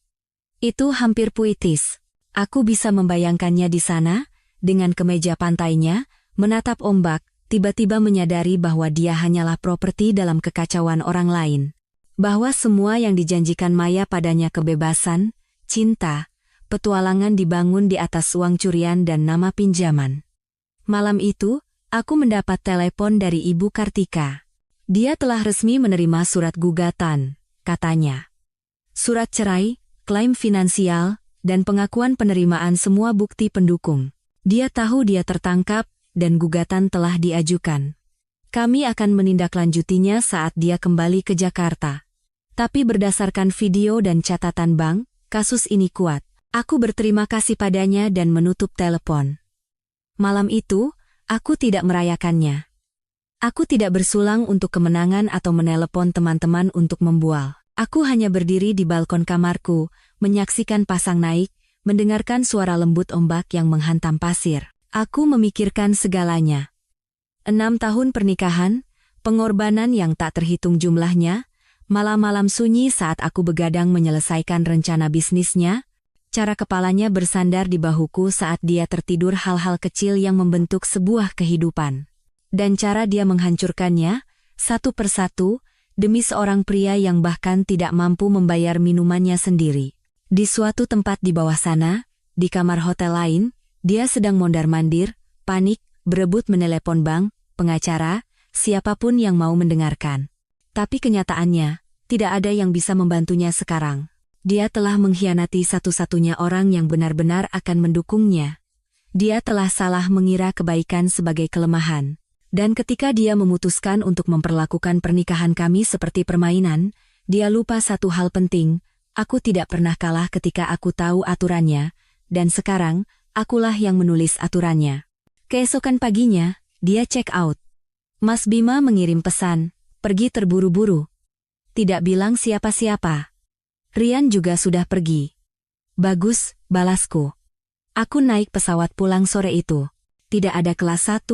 Itu hampir puitis. Aku bisa membayangkannya di sana, dengan kemeja pantainya, menatap ombak, tiba-tiba menyadari bahwa dia hanyalah properti dalam kekacauan orang lain. Bahwa semua yang dijanjikan Maya padanya, kebebasan, cinta, petualangan, dibangun di atas uang curian dan nama pinjaman. Malam itu, aku mendapat telepon dari Ibu Kartika. Dia telah resmi menerima surat gugatan, katanya. Surat cerai, klaim finansial, dan pengakuan penerimaan semua bukti pendukung. Dia tahu dia tertangkap, dan gugatan telah diajukan. Kami akan menindaklanjutinya saat dia kembali ke Jakarta. Tapi berdasarkan video dan catatan bank, kasus ini kuat. Aku berterima kasih padanya dan menutup telepon. Malam itu, aku tidak merayakannya. Aku tidak bersulang untuk kemenangan atau menelepon teman-teman untuk membual. Aku hanya berdiri di balkon kamarku, menyaksikan pasang naik, mendengarkan suara lembut ombak yang menghantam pasir. Aku memikirkan segalanya. 6 tahun pernikahan, pengorbanan yang tak terhitung jumlahnya, malam-malam sunyi saat aku begadang menyelesaikan rencana bisnisnya, cara kepalanya bersandar di bahuku saat dia tertidur, hal-hal kecil yang membentuk sebuah kehidupan. Dan cara dia menghancurkannya, satu persatu, demi seorang pria yang bahkan tidak mampu membayar minumannya sendiri. Di suatu tempat di bawah sana, di kamar hotel lain, dia sedang mondar-mandir, panik, berebut menelepon bank, pengacara, siapapun yang mau mendengarkan. Tapi kenyataannya, tidak ada yang bisa membantunya sekarang. Dia telah mengkhianati satu-satunya orang yang benar-benar akan mendukungnya. Dia telah salah mengira kebaikan sebagai kelemahan. Dan ketika dia memutuskan untuk memperlakukan pernikahan kami seperti permainan, dia lupa satu hal penting. Aku tidak pernah kalah ketika aku tahu aturannya, dan sekarang, akulah yang menulis aturannya. Keesokan paginya, dia check out. Mas Bima mengirim pesan, pergi terburu-buru. Tidak bilang siapa-siapa. Rian juga sudah pergi. Bagus, balasku. Aku naik pesawat pulang sore itu. Tidak ada kelas 1,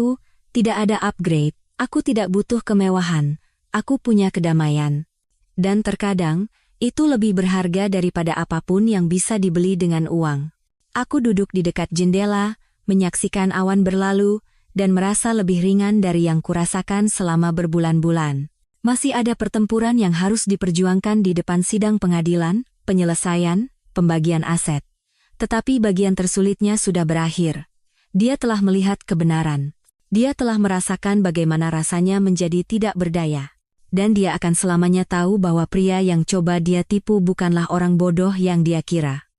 tidak ada upgrade, Aku tidak butuh kemewahan, aku punya kedamaian. Dan terkadang, itu lebih berharga daripada apapun yang bisa dibeli dengan uang. Aku duduk di dekat jendela, menyaksikan awan berlalu, dan merasa lebih ringan dari yang kurasakan selama berbulan-bulan. Masih ada pertempuran yang harus diperjuangkan di depan sidang pengadilan, penyelesaian, pembagian aset. Tetapi bagian tersulitnya sudah berakhir. Dia telah melihat kebenaran. Dia telah merasakan bagaimana rasanya menjadi tidak berdaya. Dan dia akan selamanya tahu bahwa pria yang coba dia tipu bukanlah orang bodoh yang dia kira.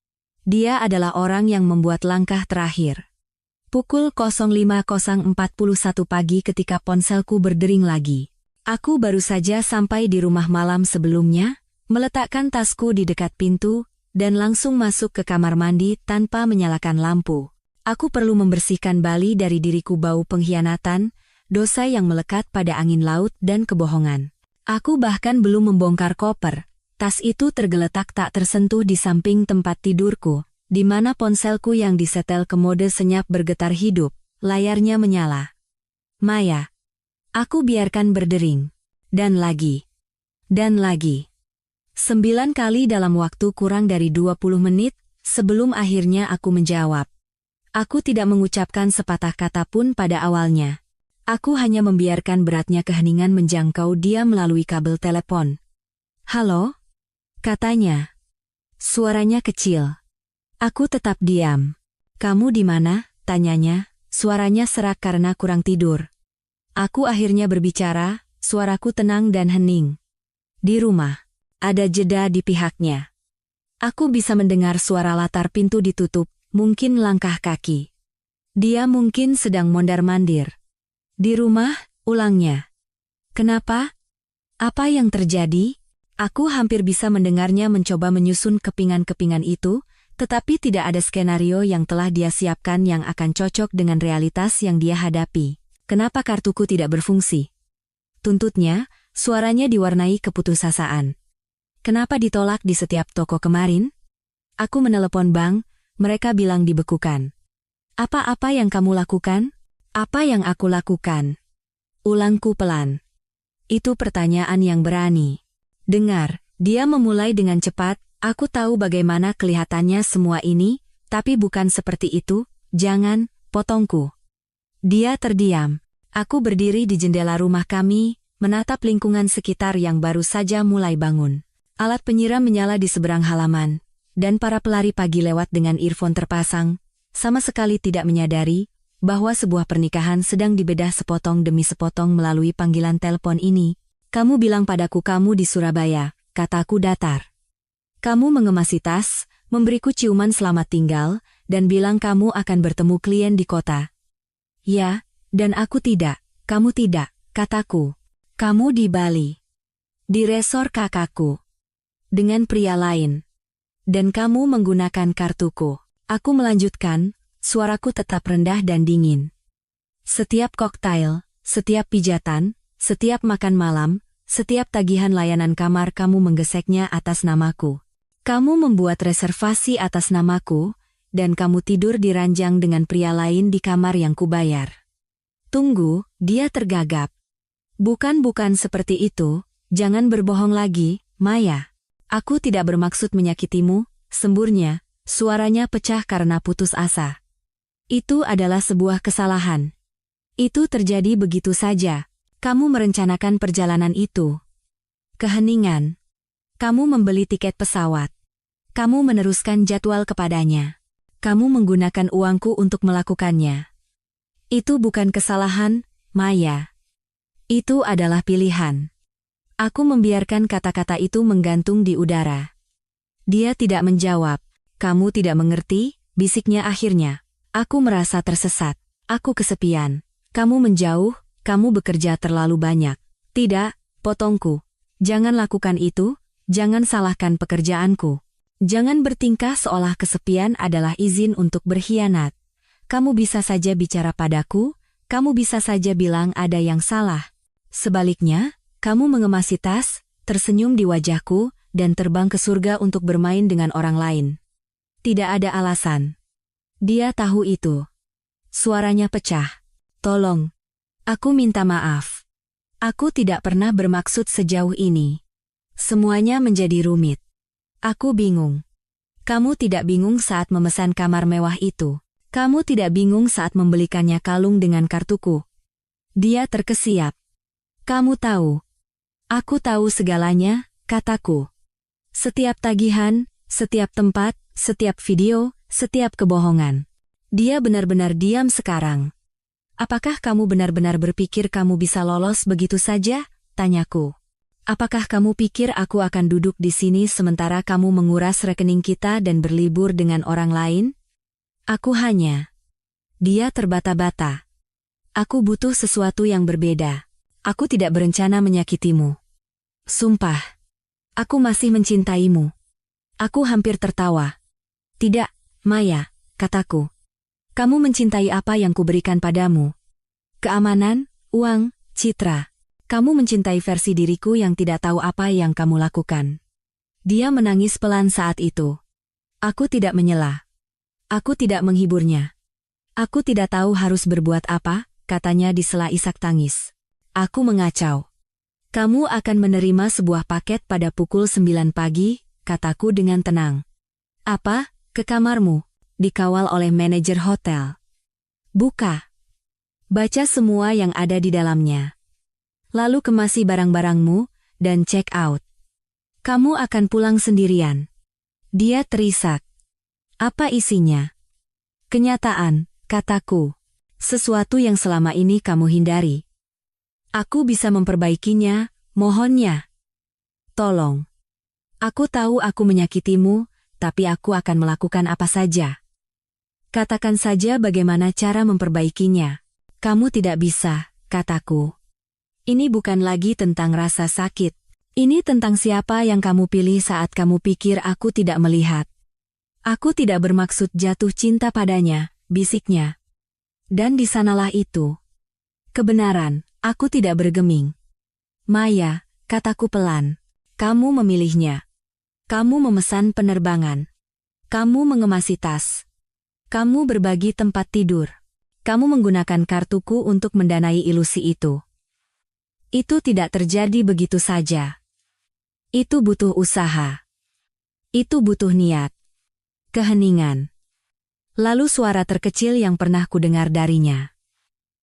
Dia adalah orang yang membuat langkah terakhir. Pukul 05.041 pagi ketika ponselku berdering lagi. Aku baru saja sampai di rumah malam sebelumnya, meletakkan tasku di dekat pintu, dan langsung masuk ke kamar mandi tanpa menyalakan lampu. Aku perlu membersihkan bali dari diriku bau pengkhianatan, dosa yang melekat pada angin laut dan kebohongan. Aku bahkan belum membongkar koper. Tas itu tergeletak tak tersentuh di samping tempat tidurku, di mana ponselku yang disetel kemode senyap bergetar hidup, layarnya menyala. Maya. Aku biarkan berdering. Dan lagi. Dan lagi. 9 kali dalam waktu kurang dari 20 menit, sebelum akhirnya aku menjawab. Aku tidak mengucapkan sepatah kata pun pada awalnya. Aku hanya membiarkan beratnya keheningan menjangkau dia melalui kabel telepon. Halo? Katanya. Suaranya kecil. Aku tetap diam. Kamu di mana? Tanyanya. Suaranya serak karena kurang tidur. Aku akhirnya berbicara, suaraku tenang dan hening. Di rumah. Ada jeda di pihaknya. Aku bisa mendengar suara latar pintu ditutup, mungkin langkah kaki. Dia mungkin sedang mondar-mandir. Di rumah, ulangnya. Kenapa? Apa yang terjadi? Aku hampir bisa mendengarnya mencoba menyusun kepingan-kepingan itu, tetapi tidak ada skenario yang telah dia siapkan yang akan cocok dengan realitas yang dia hadapi. Kenapa kartuku tidak berfungsi? Tuntutnya, suaranya diwarnai keputusasaan. Kenapa ditolak di setiap toko kemarin? Aku menelepon bank, mereka bilang dibekukan. Apa-apa yang kamu lakukan? Apa yang aku lakukan? Ulangku pelan. Itu pertanyaan yang berani. Dengar, dia memulai dengan cepat, aku tahu bagaimana kelihatannya semua ini, tapi bukan seperti itu, jangan, potongku. Dia terdiam. Aku berdiri di jendela rumah kami, menatap lingkungan sekitar yang baru saja mulai bangun. Alat penyiram menyala di seberang halaman, dan para pelari pagi lewat dengan earphone terpasang, sama sekali tidak menyadari bahwa sebuah pernikahan sedang dibedah sepotong demi sepotong melalui panggilan telepon ini. Kamu bilang padaku kamu di Surabaya, kataku datar. Kamu mengemasi tas, memberiku ciuman selamat tinggal, dan bilang kamu akan bertemu klien di kota. Ya, dan aku tidak, kamu tidak, kataku. Kamu di Bali. Di resor kakakku. Dengan pria lain. Dan kamu menggunakan kartuku. Aku melanjutkan, suaraku tetap rendah dan dingin. Setiap koktail, setiap pijatan, setiap makan malam, setiap tagihan layanan kamar kamu menggeseknya atas namaku. Kamu membuat reservasi atas namaku, dan kamu tidur di ranjang dengan pria lain di kamar yang kubayar. Tunggu, dia tergagap. Bukan seperti itu, jangan berbohong lagi, Maya. Aku tidak bermaksud menyakitimu, semburnya, suaranya pecah karena putus asa. Itu adalah sebuah kesalahan. Itu terjadi begitu saja. Kamu merencanakan perjalanan itu. Keheningan. Kamu membeli tiket pesawat. Kamu meneruskan jadwal kepadanya. Kamu menggunakan uangku untuk melakukannya. Itu bukan kesalahan, Maya. Itu adalah pilihan. Aku membiarkan kata-kata itu menggantung di udara. Dia tidak menjawab. Kamu tidak mengerti, bisiknya akhirnya. Aku merasa tersesat. Aku kesepian. Kamu menjauh, kamu bekerja terlalu banyak. Tidak, potongku. Jangan lakukan itu, jangan salahkan pekerjaanku. Jangan bertingkah seolah kesepian adalah izin untuk berkhianat. Kamu bisa saja bicara padaku, kamu bisa saja bilang ada yang salah. Sebaliknya, kamu mengemasi tas, tersenyum di wajahku, dan terbang ke surga untuk bermain dengan orang lain. Tidak ada alasan. Dia tahu itu. Suaranya pecah. Tolong. Aku minta maaf. Aku tidak pernah bermaksud sejauh ini. Semuanya menjadi rumit. Aku bingung. Kamu tidak bingung saat memesan kamar mewah itu. Kamu tidak bingung saat membelikannya kalung dengan kartuku. Dia terkesiap. Kamu tahu. Aku tahu segalanya, kataku. Setiap tagihan, setiap tempat, setiap video, setiap kebohongan. Dia benar-benar diam sekarang. Apakah kamu benar-benar berpikir kamu bisa lolos begitu saja? Tanyaku. Apakah kamu pikir aku akan duduk di sini sementara kamu menguras rekening kita dan berlibur dengan orang lain? Aku hanya. Dia terbata-bata. Aku butuh sesuatu yang berbeda. Aku tidak berencana menyakitimu. Sumpah. Aku masih mencintaimu. Aku hampir tertawa. Tidak, Maya, kataku. Kamu mencintai apa yang kuberikan padamu? Keamanan, uang, citra. Kamu mencintai versi diriku yang tidak tahu apa yang kamu lakukan. Dia menangis pelan saat itu. Aku tidak menyela. Aku tidak menghiburnya. Aku tidak tahu harus berbuat apa, katanya di sela isak tangis. Aku mengacau. Kamu akan menerima sebuah paket pada pukul 9 pagi, kataku dengan tenang. Apa? Ke kamarmu? Dikawal oleh manajer hotel. Buka. Baca semua yang ada di dalamnya. Lalu kemasi barang-barangmu, dan check out. Kamu akan pulang sendirian. Dia terisak. Apa isinya? Kenyataan, kataku. Sesuatu yang selama ini kamu hindari. Aku bisa memperbaikinya, mohonnya. Tolong. Aku tahu aku menyakitimu, tapi aku akan melakukan apa saja. Katakan saja bagaimana cara memperbaikinya. Kamu tidak bisa, kataku. Ini bukan lagi tentang rasa sakit. Ini tentang siapa yang kamu pilih saat kamu pikir aku tidak melihat. Aku tidak bermaksud jatuh cinta padanya, bisiknya. Dan di sanalah itu. Kebenaran, aku tidak bergeming. Maya, kataku pelan. Kamu memilihnya. Kamu memesan penerbangan. Kamu mengemasi tas. Kamu berbagi tempat tidur. Kamu menggunakan kartuku untuk mendanai ilusi itu. Itu tidak terjadi begitu saja. Itu butuh usaha. Itu butuh niat. Keheningan. Lalu suara terkecil yang pernah kudengar darinya.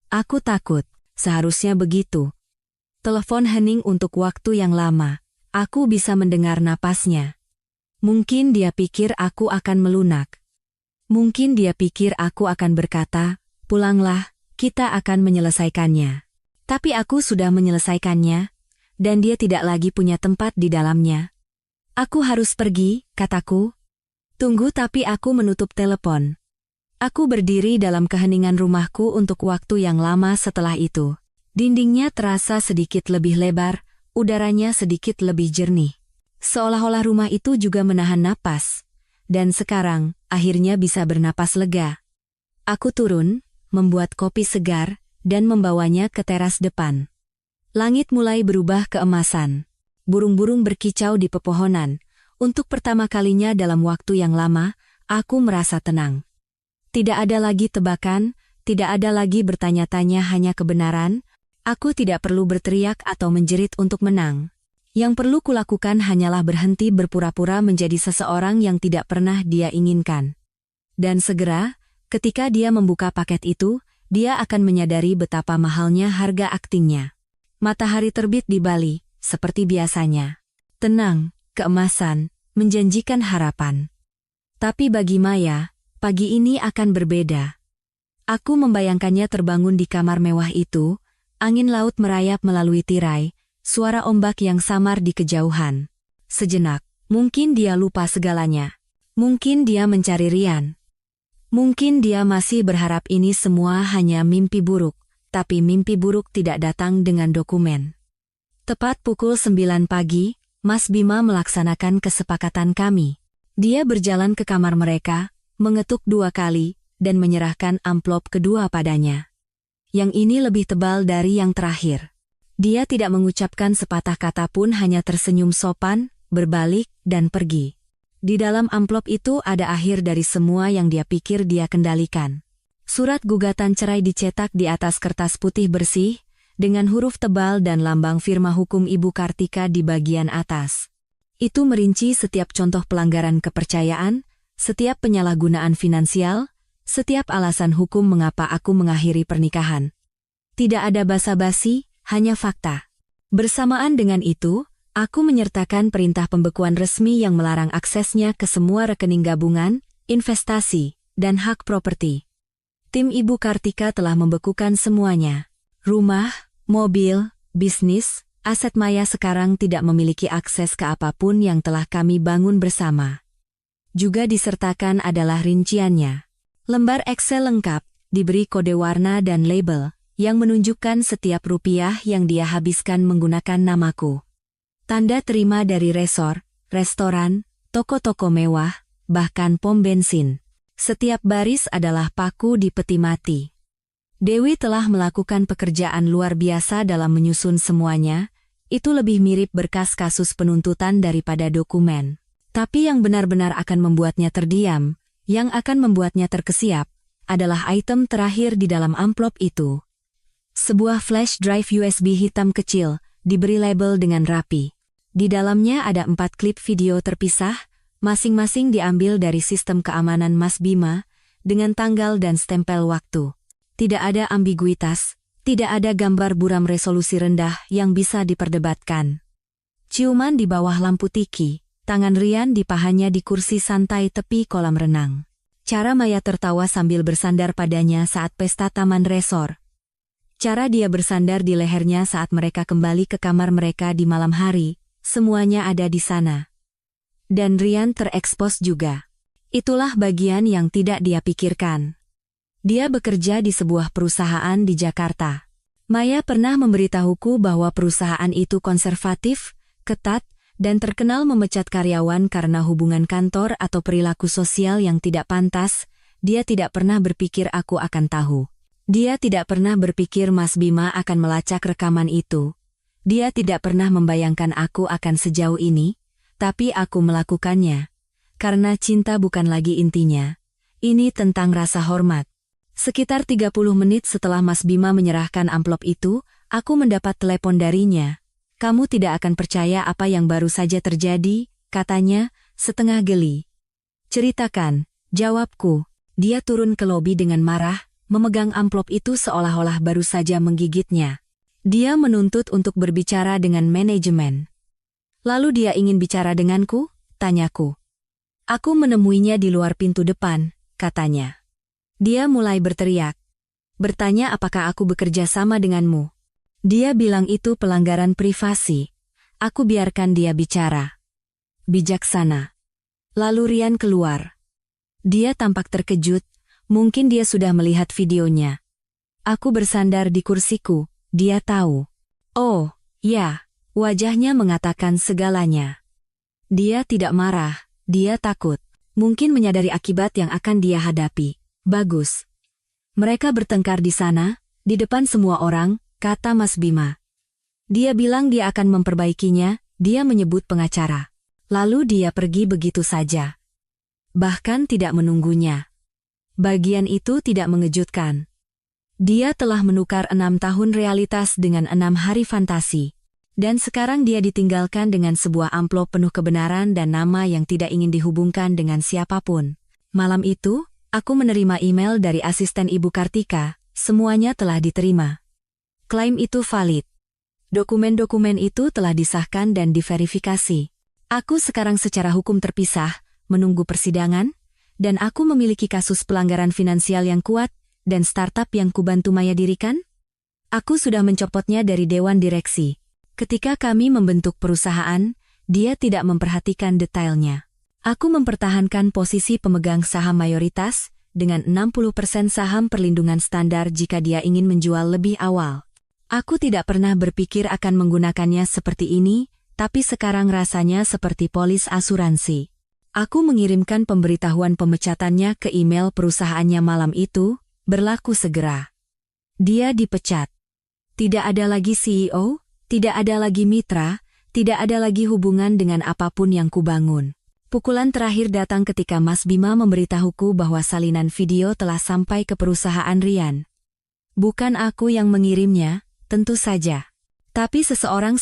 Aku takut, seharusnya begitu. Telepon hening untuk waktu yang lama. Aku bisa mendengar napasnya. Mungkin dia pikir aku akan melunak. Mungkin dia pikir aku akan berkata, pulanglah, kita akan menyelesaikannya. Tapi aku sudah menyelesaikannya, dan dia tidak lagi punya tempat di dalamnya. Aku harus pergi, kataku. Tunggu, tapi aku menutup telepon. Aku berdiri dalam keheningan rumahku untuk waktu yang lama setelah itu. Dindingnya terasa sedikit lebih lebar, udaranya sedikit lebih jernih. Seolah-olah rumah itu juga menahan napas. Dan sekarang, akhirnya bisa bernapas lega. Aku turun, membuat kopi segar, dan membawanya ke teras depan. Langit mulai berubah keemasan. Burung-burung berkicau di pepohonan. Untuk pertama kalinya dalam waktu yang lama, aku merasa tenang. Tidak ada lagi tebakan, tidak ada lagi bertanya-tanya, hanya kebenaran. Aku tidak perlu berteriak atau menjerit untuk menang. Yang perlu kulakukan hanyalah berhenti berpura-pura menjadi seseorang yang tidak pernah dia inginkan. Dan segera, ketika dia membuka paket itu, dia akan menyadari betapa mahalnya harga aktingnya. Matahari terbit di Bali, seperti biasanya. Tenang, keemasan, menjanjikan harapan. Tapi bagi Maya, pagi ini akan berbeda. Aku membayangkannya terbangun di kamar mewah itu, angin laut merayap melalui tirai, suara ombak yang samar di kejauhan. Sejenak, mungkin dia lupa segalanya. Mungkin dia mencari Rian. Mungkin dia masih berharap ini semua hanya mimpi buruk, tapi mimpi buruk tidak datang dengan dokumen. Tepat pukul 9 pagi, Mas Bima melaksanakan kesepakatan kami. Dia berjalan ke kamar mereka, mengetuk 2 kali, dan menyerahkan amplop kedua padanya. Yang ini lebih tebal dari yang terakhir. Dia tidak mengucapkan sepatah kata pun, hanya tersenyum sopan, berbalik, dan pergi. Di dalam amplop itu ada akhir dari semua yang dia pikir dia kendalikan. Surat gugatan cerai dicetak di atas kertas putih bersih, dengan huruf tebal dan lambang firma hukum Ibu Kartika di bagian atas. Itu merinci setiap contoh pelanggaran kepercayaan, setiap penyalahgunaan finansial, setiap alasan hukum mengapa aku mengakhiri pernikahan. Tidak ada basa-basi, hanya fakta. Bersamaan dengan itu, aku menyertakan perintah pembekuan resmi yang melarang aksesnya ke semua rekening gabungan, investasi, dan hak properti. Tim Ibu Kartika telah membekukan semuanya. Rumah, mobil, bisnis, aset Maya sekarang tidak memiliki akses ke apapun yang telah kami bangun bersama. Juga disertakan adalah rinciannya. Lembar Excel lengkap, diberi kode warna dan label, yang menunjukkan setiap rupiah yang dia habiskan menggunakan namaku. Tanda terima dari resor, restoran, toko-toko mewah, bahkan pom bensin. Setiap baris adalah paku di peti mati. Dewi telah melakukan pekerjaan luar biasa dalam menyusun semuanya, itu lebih mirip berkas kasus penuntutan daripada dokumen. Tapi yang benar-benar akan membuatnya terdiam, yang akan membuatnya terkesiap, adalah item terakhir di dalam amplop itu. Sebuah flash drive USB hitam kecil, diberi label dengan rapi. Di dalamnya ada 4 klip video terpisah, masing-masing diambil dari sistem keamanan Mas Bima, dengan tanggal dan stempel waktu. Tidak ada ambiguitas, tidak ada gambar buram resolusi rendah yang bisa diperdebatkan. Ciuman di bawah lampu tiki. Tangan Rian di pahanya di kursi santai tepi kolam renang. Cara Maya tertawa sambil bersandar padanya saat pesta taman resor. Cara dia bersandar di lehernya saat mereka kembali ke kamar mereka di malam hari, semuanya ada di sana. Dan Rian terekspos juga. Itulah bagian yang tidak dia pikirkan. Dia bekerja di sebuah perusahaan di Jakarta. Maya pernah memberitahuku bahwa perusahaan itu konservatif, ketat, dan terkenal memecat karyawan karena hubungan kantor atau perilaku sosial yang tidak pantas. Dia tidak pernah berpikir aku akan tahu. Dia tidak pernah berpikir Mas Bima akan melacak rekaman itu. Dia tidak pernah membayangkan aku akan sejauh ini, tapi aku melakukannya. Karena cinta bukan lagi intinya. Ini tentang rasa hormat. Sekitar 30 menit setelah Mas Bima menyerahkan amplop itu, aku mendapat telepon darinya. Kamu tidak akan percaya apa yang baru saja terjadi, katanya, setengah geli. Ceritakan, jawabku. Dia turun ke lobi dengan marah, memegang amplop itu seolah-olah baru saja menggigitnya. Dia menuntut untuk berbicara dengan manajemen. Lalu dia ingin bicara denganku, tanyaku. Aku menemuinya di luar pintu depan, katanya. Dia mulai berteriak. Bertanya apakah aku bekerja sama denganmu. Dia bilang itu pelanggaran privasi. Aku biarkan dia bicara. Bijaksana. Lalu Rian keluar. Dia tampak terkejut, mungkin dia sudah melihat videonya. Aku bersandar di kursiku, dia tahu. Oh, ya, wajahnya mengatakan segalanya. Dia tidak marah, dia takut. Mungkin menyadari akibat yang akan dia hadapi. Bagus. Mereka bertengkar di sana, di depan semua orang, kata Mas Bima. Dia bilang dia akan memperbaikinya, dia menyebut pengacara. Lalu dia pergi begitu saja. Bahkan tidak menunggunya. Bagian itu tidak mengejutkan. Dia telah menukar 6 tahun realitas dengan 6 hari fantasi. Dan sekarang dia ditinggalkan dengan sebuah amplop penuh kebenaran dan nama yang tidak ingin dihubungkan dengan siapapun. Malam itu, aku menerima email dari asisten Ibu Kartika, semuanya telah diterima. Klaim itu valid. Dokumen-dokumen itu telah disahkan dan diverifikasi. Aku sekarang secara hukum terpisah, menunggu persidangan, dan aku memiliki kasus pelanggaran finansial yang kuat, dan startup yang kubantu Maya dirikan. Aku sudah mencopotnya dari dewan direksi. Ketika kami membentuk perusahaan, dia tidak memperhatikan detailnya. Aku mempertahankan posisi pemegang saham mayoritas, dengan 60% saham perlindungan standar jika dia ingin menjual lebih awal. Aku tidak pernah berpikir akan menggunakannya seperti ini, tapi sekarang rasanya seperti polis asuransi. Aku mengirimkan pemberitahuan pemecatannya ke email perusahaannya malam itu, berlaku segera. Dia dipecat. Tidak ada lagi CEO, tidak ada lagi mitra, tidak ada lagi hubungan dengan apapun yang kubangun. Pukulan terakhir datang ketika Mas Bima memberitahuku bahwa salinan video telah sampai ke perusahaan Rian. Bukan aku yang mengirimnya, tentu saja. Tapi seseorang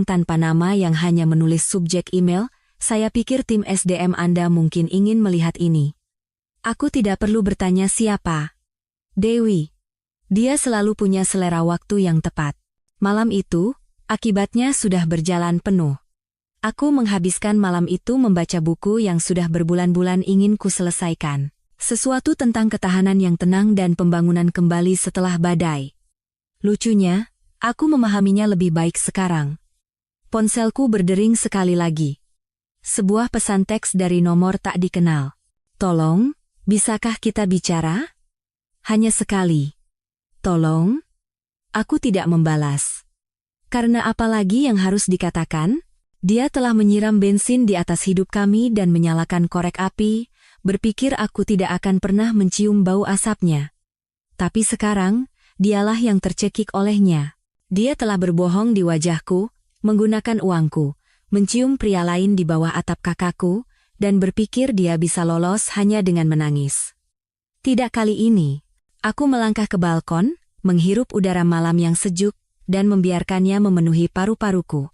tanpa nama yang hanya menulis subjek email, saya pikir tim SDM Anda mungkin ingin melihat ini. Aku tidak perlu bertanya siapa. Dewi. Dia selalu punya selera waktu yang tepat. Malam itu, akibatnya sudah berjalan penuh. Aku menghabiskan malam itu membaca buku yang sudah berbulan-bulan ingin ku selesaikan. Sesuatu tentang ketahanan yang tenang dan pembangunan kembali setelah badai. Lucunya, aku memahaminya lebih baik sekarang. Ponselku berdering sekali lagi. Sebuah pesan teks dari nomor tak dikenal. Tolong, bisakah kita bicara? Hanya sekali. Tolong? Aku tidak membalas. Karena apa lagi yang harus dikatakan? Dia telah menyiram bensin di atas hidup kami dan menyalakan korek api, berpikir aku tidak akan pernah mencium bau asapnya. Tapi sekarang, dialah yang tercekik olehnya. Dia telah berbohong di wajahku, menggunakan uangku, mencium pria lain di bawah atap kakakku, dan berpikir dia bisa lolos hanya dengan menangis. Tidak kali ini. Aku melangkah ke balkon, menghirup udara malam yang sejuk, dan membiarkannya memenuhi paru-paruku.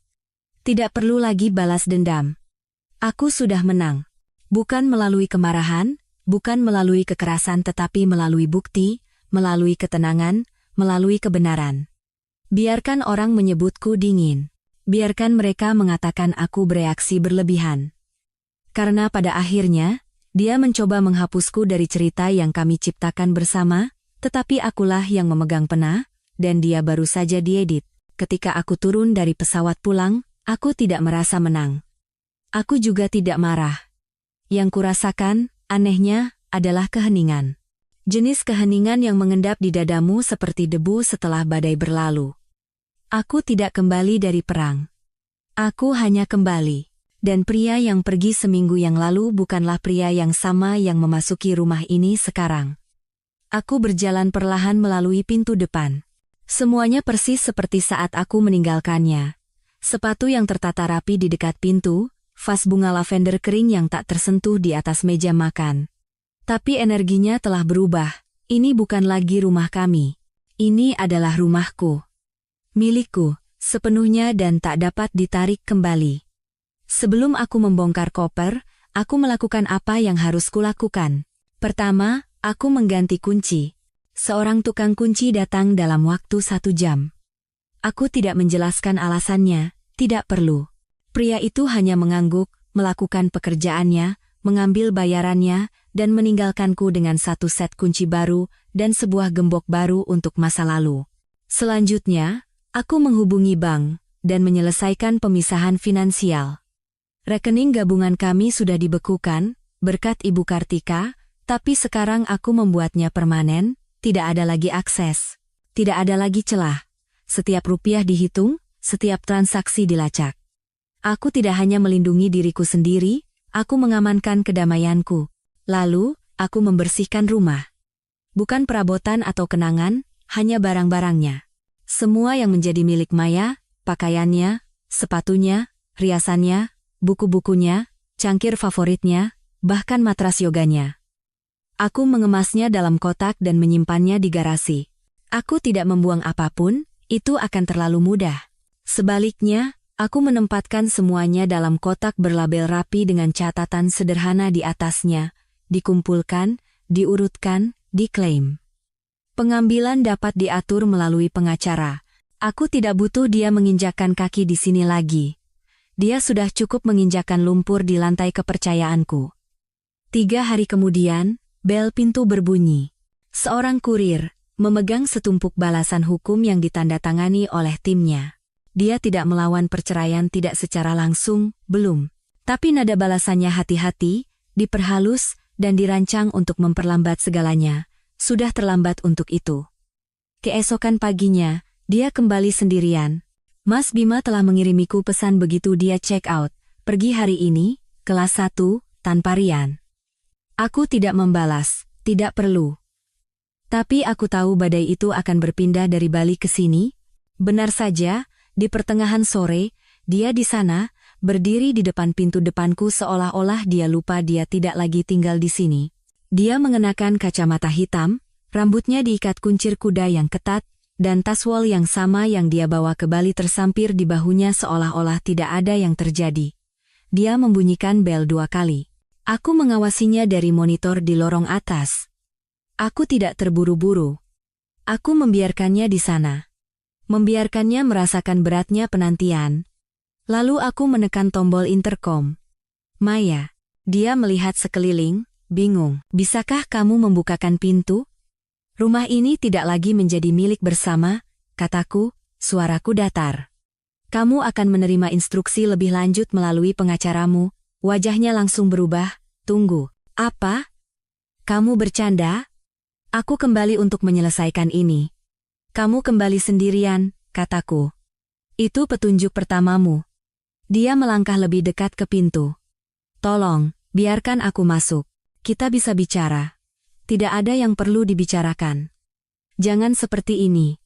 Tidak perlu lagi balas dendam. Aku sudah menang. Bukan melalui kemarahan, bukan melalui kekerasan tetapi melalui bukti, melalui ketenangan, melalui kebenaran. Biarkan orang menyebutku dingin. Biarkan mereka mengatakan aku bereaksi berlebihan. Karena pada akhirnya, dia mencoba menghapusku dari cerita yang kami ciptakan bersama, tetapi akulah yang memegang pena, dan dia baru saja diedit. Ketika aku turun dari pesawat pulang, aku tidak merasa menang. Aku juga tidak marah. Yang kurasakan, anehnya, adalah keheningan. Jenis keheningan yang mengendap di dadamu seperti debu setelah badai berlalu. Aku tidak kembali dari perang. Aku hanya kembali. Dan pria yang pergi seminggu yang lalu bukanlah pria yang sama yang memasuki rumah ini sekarang. Aku berjalan perlahan melalui pintu depan. Semuanya persis seperti saat aku meninggalkannya. Sepatu yang tertata rapi di dekat pintu, vas bunga lavender kering yang tak tersentuh di atas meja makan. Tapi energinya telah berubah. Ini bukan lagi rumah kami. Ini adalah rumahku. Milikku, sepenuhnya dan tak dapat ditarik kembali. Sebelum aku membongkar koper, aku melakukan apa yang harus kulakukan. Pertama, aku mengganti kunci. Seorang tukang kunci datang dalam waktu 1 jam. Aku tidak menjelaskan alasannya, tidak perlu. Pria itu hanya mengangguk, melakukan pekerjaannya, mengambil bayarannya, dan meninggalkanku dengan 1 set kunci baru dan sebuah gembok baru untuk masa lalu. Selanjutnya, aku menghubungi bank dan menyelesaikan pemisahan finansial. Rekening gabungan kami sudah dibekukan, berkat Ibu Kartika, tapi sekarang aku membuatnya permanen, tidak ada lagi akses, tidak ada lagi celah. Setiap rupiah dihitung, setiap transaksi dilacak. Aku tidak hanya melindungi diriku sendiri, aku mengamankan kedamaianku. Lalu, aku membersihkan rumah. Bukan perabotan atau kenangan, hanya barang-barangnya. Semua yang menjadi milik Maya, pakaiannya, sepatunya, riasannya, buku-bukunya, cangkir favoritnya, bahkan matras yoganya. Aku mengemasnya dalam kotak dan menyimpannya di garasi. Aku tidak membuang apapun, itu akan terlalu mudah. Sebaliknya, aku menempatkan semuanya dalam kotak berlabel rapi dengan catatan sederhana di atasnya, dikumpulkan, diurutkan, diklaim. Pengambilan dapat diatur melalui pengacara. Aku tidak butuh dia menginjakkan kaki di sini lagi. Dia sudah cukup menginjakkan lumpur di lantai kepercayaanku. 3 hari kemudian, bel pintu berbunyi. Seorang kurir, memegang setumpuk balasan hukum yang ditandatangani oleh timnya. Dia tidak melawan perceraian tidak secara langsung, belum. Tapi nada balasannya hati-hati, diperhalus, dan dirancang untuk memperlambat segalanya. Sudah terlambat untuk itu. Keesokan paginya, dia kembali sendirian. Mas Bima telah mengirimiku pesan begitu dia check out. Pergi hari ini, kelas 1, tanpa Rian. Aku tidak membalas, tidak perlu. Tapi aku tahu badai itu akan berpindah dari Bali ke sini. Benar saja, di pertengahan sore, dia di sana, berdiri di depan pintu depanku seolah-olah dia lupa dia tidak lagi tinggal di sini. Dia mengenakan kacamata hitam, rambutnya diikat kuncir kuda yang ketat, dan taswol yang sama yang dia bawa ke Bali tersampir di bahunya seolah-olah tidak ada yang terjadi. Dia membunyikan bel 2 kali. Aku mengawasinya dari monitor di lorong atas. Aku tidak terburu-buru. Aku membiarkannya di sana. Membiarkannya merasakan beratnya penantian. Lalu aku menekan tombol intercom. Maya. Dia melihat sekeliling, bingung. Bisakah kamu membukakan pintu? Rumah ini tidak lagi menjadi milik bersama, kataku, suaraku datar. Kamu akan menerima instruksi lebih lanjut melalui pengacaramu. Wajahnya langsung berubah. Tunggu. Apa? Kamu bercanda? Aku kembali untuk menyelesaikan ini. Kamu kembali sendirian, kataku. Itu petunjuk pertamamu. Dia melangkah lebih dekat ke pintu. Tolong, biarkan aku masuk. Kita bisa bicara. Tidak ada yang perlu dibicarakan. Jangan seperti ini.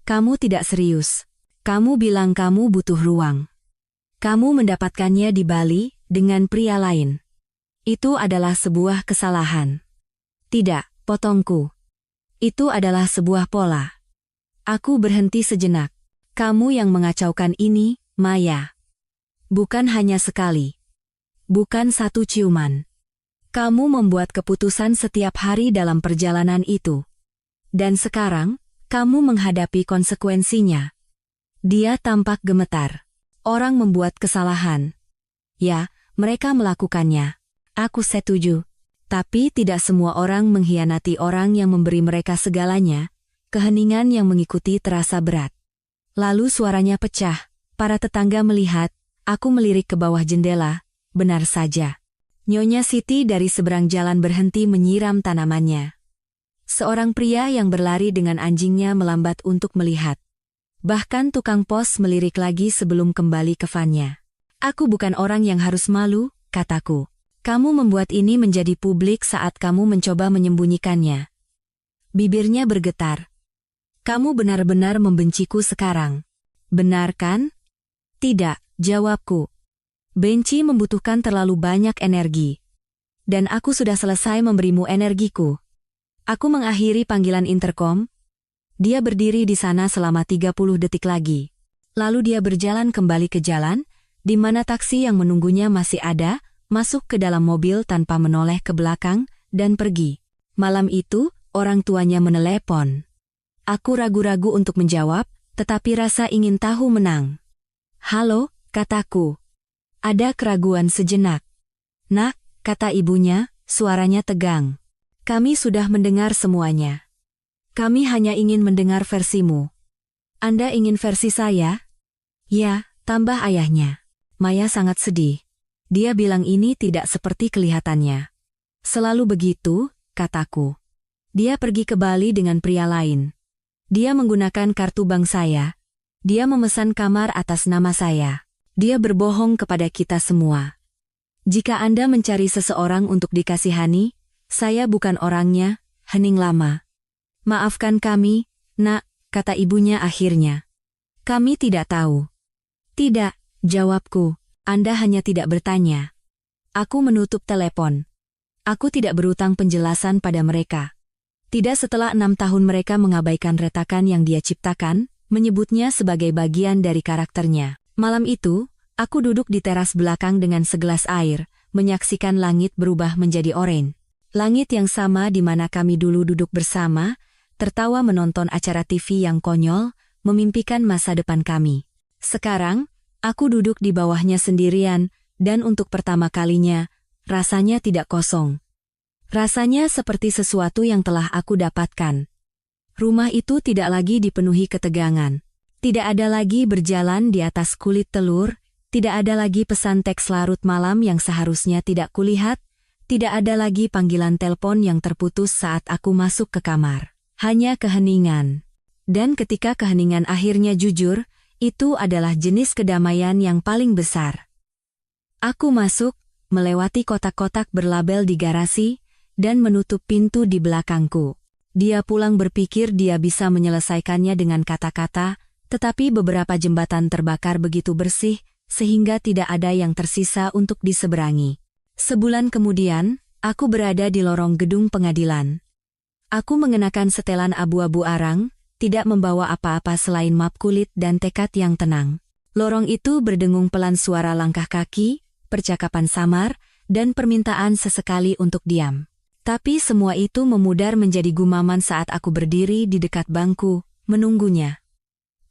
Kamu tidak serius. Kamu bilang kamu butuh ruang. Kamu mendapatkannya di Bali dengan pria lain. Itu adalah sebuah kesalahan. Tidak, potongku. Itu adalah sebuah pola. Aku berhenti sejenak. Kamu yang mengacaukan ini, Maya. Bukan hanya sekali. Bukan satu ciuman. Kamu membuat keputusan setiap hari dalam perjalanan itu. Dan sekarang, kamu menghadapi konsekuensinya. Dia tampak gemetar. Orang membuat kesalahan. Ya, mereka melakukannya. Aku setuju. Tapi tidak semua orang mengkhianati orang yang memberi mereka segalanya. Keheningan yang mengikuti terasa berat. Lalu suaranya pecah. Para tetangga melihat. Aku melirik ke bawah jendela. Benar saja. Nyonya Siti dari seberang jalan berhenti menyiram tanamannya. Seorang pria yang berlari dengan anjingnya melambat untuk melihat. Bahkan tukang pos melirik lagi sebelum kembali ke vannya. Aku bukan orang yang harus malu, kataku. Kamu membuat ini menjadi publik saat kamu mencoba menyembunyikannya. Bibirnya bergetar. Kamu benar-benar membenciku sekarang. Benar kan? Tidak, jawabku. Benci membutuhkan terlalu banyak energi. Dan aku sudah selesai memberimu energiku. Aku mengakhiri panggilan intercom. Dia berdiri di sana selama 30 detik lagi. Lalu dia berjalan kembali ke jalan, di mana taksi yang menunggunya masih ada, masuk ke dalam mobil tanpa menoleh ke belakang, dan pergi. Malam itu, orang tuanya menelepon. Aku ragu-ragu untuk menjawab, tetapi rasa ingin tahu menang. Halo, kataku. Ada keraguan sejenak. Nak, kata ibunya, suaranya tegang. Kami sudah mendengar semuanya. Kami hanya ingin mendengar versimu. Anda ingin versi saya? Ya, tambah ayahnya. Maya sangat sedih. Dia bilang ini tidak seperti kelihatannya. Selalu begitu, kataku. Dia pergi ke Bali dengan pria lain. Dia menggunakan kartu bank saya. Dia memesan kamar atas nama saya. Dia berbohong kepada kita semua. Jika Anda mencari seseorang untuk dikasihani, saya bukan orangnya, hening lama. Maafkan kami, nak, kata ibunya akhirnya. Kami tidak tahu. Tidak, jawabku. Anda hanya tidak bertanya. Aku menutup telepon. Aku tidak berutang penjelasan pada mereka. Tidak setelah 6 tahun mereka mengabaikan retakan yang dia ciptakan, menyebutnya sebagai bagian dari karakternya. Malam itu, aku duduk di teras belakang dengan segelas air, menyaksikan langit berubah menjadi oranye. Langit yang sama di mana kami dulu duduk bersama, tertawa menonton acara TV yang konyol, memimpikan masa depan kami. Sekarang, aku duduk di bawahnya sendirian, dan untuk pertama kalinya, rasanya tidak kosong. Rasanya seperti sesuatu yang telah aku dapatkan. Rumah itu tidak lagi dipenuhi ketegangan. Tidak ada lagi berjalan di atas kulit telur, tidak ada lagi pesan teks larut malam yang seharusnya tidak kulihat, tidak ada lagi panggilan telepon yang terputus saat aku masuk ke kamar. Hanya keheningan. Dan ketika keheningan akhirnya jujur, itu adalah jenis kedamaian yang paling besar. Aku masuk, melewati kotak-kotak berlabel di garasi, dan menutup pintu di belakangku. Dia pulang berpikir dia bisa menyelesaikannya dengan kata-kata, tetapi beberapa jembatan terbakar begitu bersih, sehingga tidak ada yang tersisa untuk diseberangi. Sebulan kemudian, aku berada di lorong gedung pengadilan. Aku mengenakan setelan abu-abu arang, tidak membawa apa-apa selain map kulit dan tekad yang tenang. Lorong itu berdengung pelan suara langkah kaki, percakapan samar, dan permintaan sesekali untuk diam. Tapi semua itu memudar menjadi gumaman saat aku berdiri di dekat bangku, menunggunya.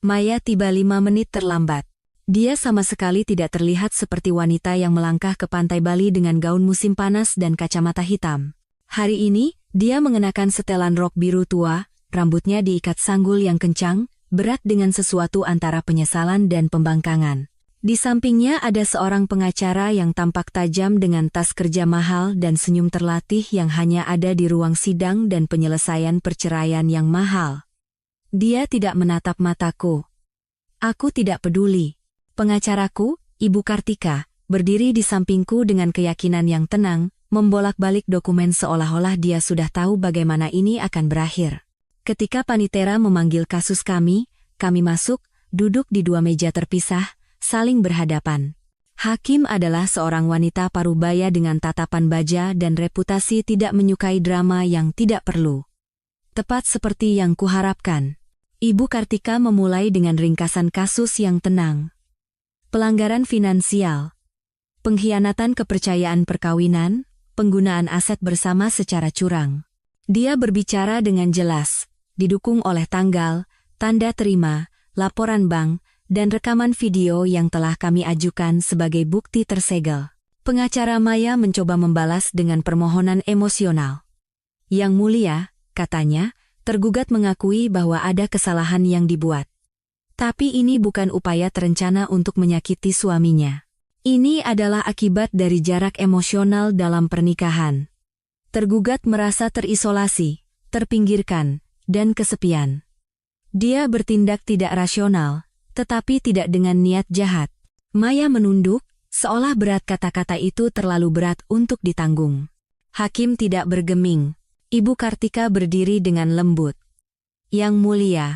Maya tiba 5 menit terlambat. Dia sama sekali tidak terlihat seperti wanita yang melangkah ke pantai Bali dengan gaun musim panas dan kacamata hitam. Hari ini, dia mengenakan setelan rok biru tua, rambutnya diikat sanggul yang kencang, berat dengan sesuatu antara penyesalan dan pembangkangan. Di sampingnya ada seorang pengacara yang tampak tajam dengan tas kerja mahal dan senyum terlatih yang hanya ada di ruang sidang dan penyelesaian perceraian yang mahal. Dia tidak menatap mataku. Aku tidak peduli. Pengacaraku, Ibu Kartika, berdiri di sampingku dengan keyakinan yang tenang, membolak-balik dokumen seolah-olah dia sudah tahu bagaimana ini akan berakhir. Ketika panitera memanggil kasus kami masuk, duduk di 2 meja terpisah, saling berhadapan. Hakim adalah seorang wanita parubaya dengan tatapan baja dan reputasi tidak menyukai drama yang tidak perlu. Tepat seperti yang kuharapkan. Ibu Kartika memulai dengan ringkasan kasus yang tenang. Pelanggaran finansial, pengkhianatan kepercayaan perkawinan, penggunaan aset bersama secara curang. Dia berbicara dengan jelas, didukung oleh tanggal, tanda terima, laporan bank, dan rekaman video yang telah kami ajukan sebagai bukti tersegel. Pengacara Maya mencoba membalas dengan permohonan emosional. Yang mulia, katanya, tergugat mengakui bahwa ada kesalahan yang dibuat. Tapi ini bukan upaya terencana untuk menyakiti suaminya. Ini adalah akibat dari jarak emosional dalam pernikahan. Tergugat merasa terisolasi, terpinggirkan, dan kesepian. Dia bertindak tidak rasional, tetapi tidak dengan niat jahat. Maya menunduk, seolah berat kata-kata itu terlalu berat untuk ditanggung. Hakim tidak bergeming. Ibu Kartika berdiri dengan lembut. Yang mulia,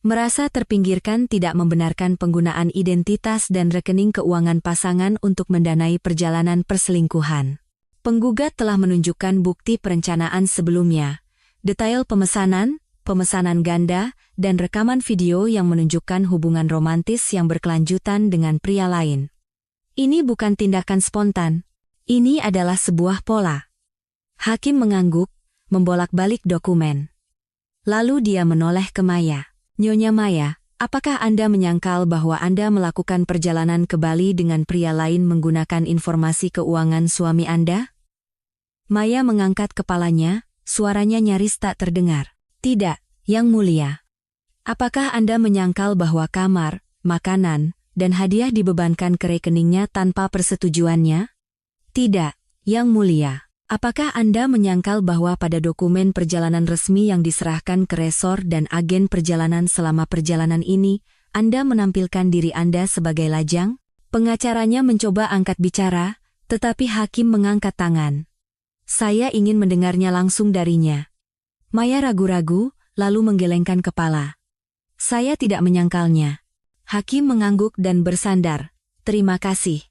merasa terpinggirkan tidak membenarkan penggunaan identitas dan rekening keuangan pasangan untuk mendanai perjalanan perselingkuhan. Penggugat telah menunjukkan bukti perencanaan sebelumnya, detail pemesanan ganda, dan rekaman video yang menunjukkan hubungan romantis yang berkelanjutan dengan pria lain. Ini bukan tindakan spontan. Ini adalah sebuah pola. Hakim mengangguk, membolak-balik dokumen. Lalu dia menoleh ke Maya. Nyonya Maya, apakah Anda menyangkal bahwa Anda melakukan perjalanan ke Bali dengan pria lain menggunakan informasi keuangan suami Anda? Maya mengangkat kepalanya, suaranya nyaris tak terdengar. Tidak, Yang Mulia. Apakah Anda menyangkal bahwa kamar, makanan, dan hadiah dibebankan ke rekeningnya tanpa persetujuannya? Tidak, Yang Mulia. Apakah Anda menyangkal bahwa pada dokumen perjalanan resmi yang diserahkan ke resor dan agen perjalanan selama perjalanan ini, Anda menampilkan diri Anda sebagai lajang? Pengacaranya mencoba angkat bicara, tetapi hakim mengangkat tangan. Saya ingin mendengarnya langsung darinya. Maya ragu-ragu, lalu menggelengkan kepala. Saya tidak menyangkalnya. Hakim mengangguk dan bersandar. Terima kasih.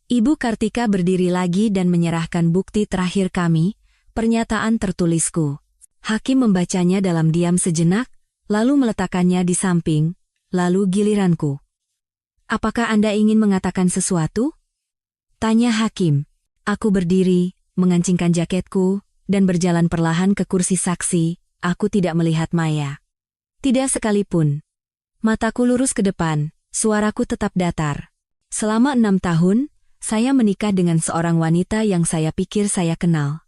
Ibu Kartika berdiri lagi dan menyerahkan bukti terakhir kami, pernyataan tertulisku. Hakim membacanya dalam diam sejenak, lalu meletakkannya di samping, lalu giliranku. Apakah Anda ingin mengatakan sesuatu? Tanya Hakim. Aku berdiri, mengancingkan jaketku, dan berjalan perlahan ke kursi saksi. Aku tidak melihat Maya. Tidak sekalipun. Mataku lurus ke depan, suaraku tetap datar. Selama 6 tahun, saya menikah dengan seorang wanita yang saya pikir saya kenal.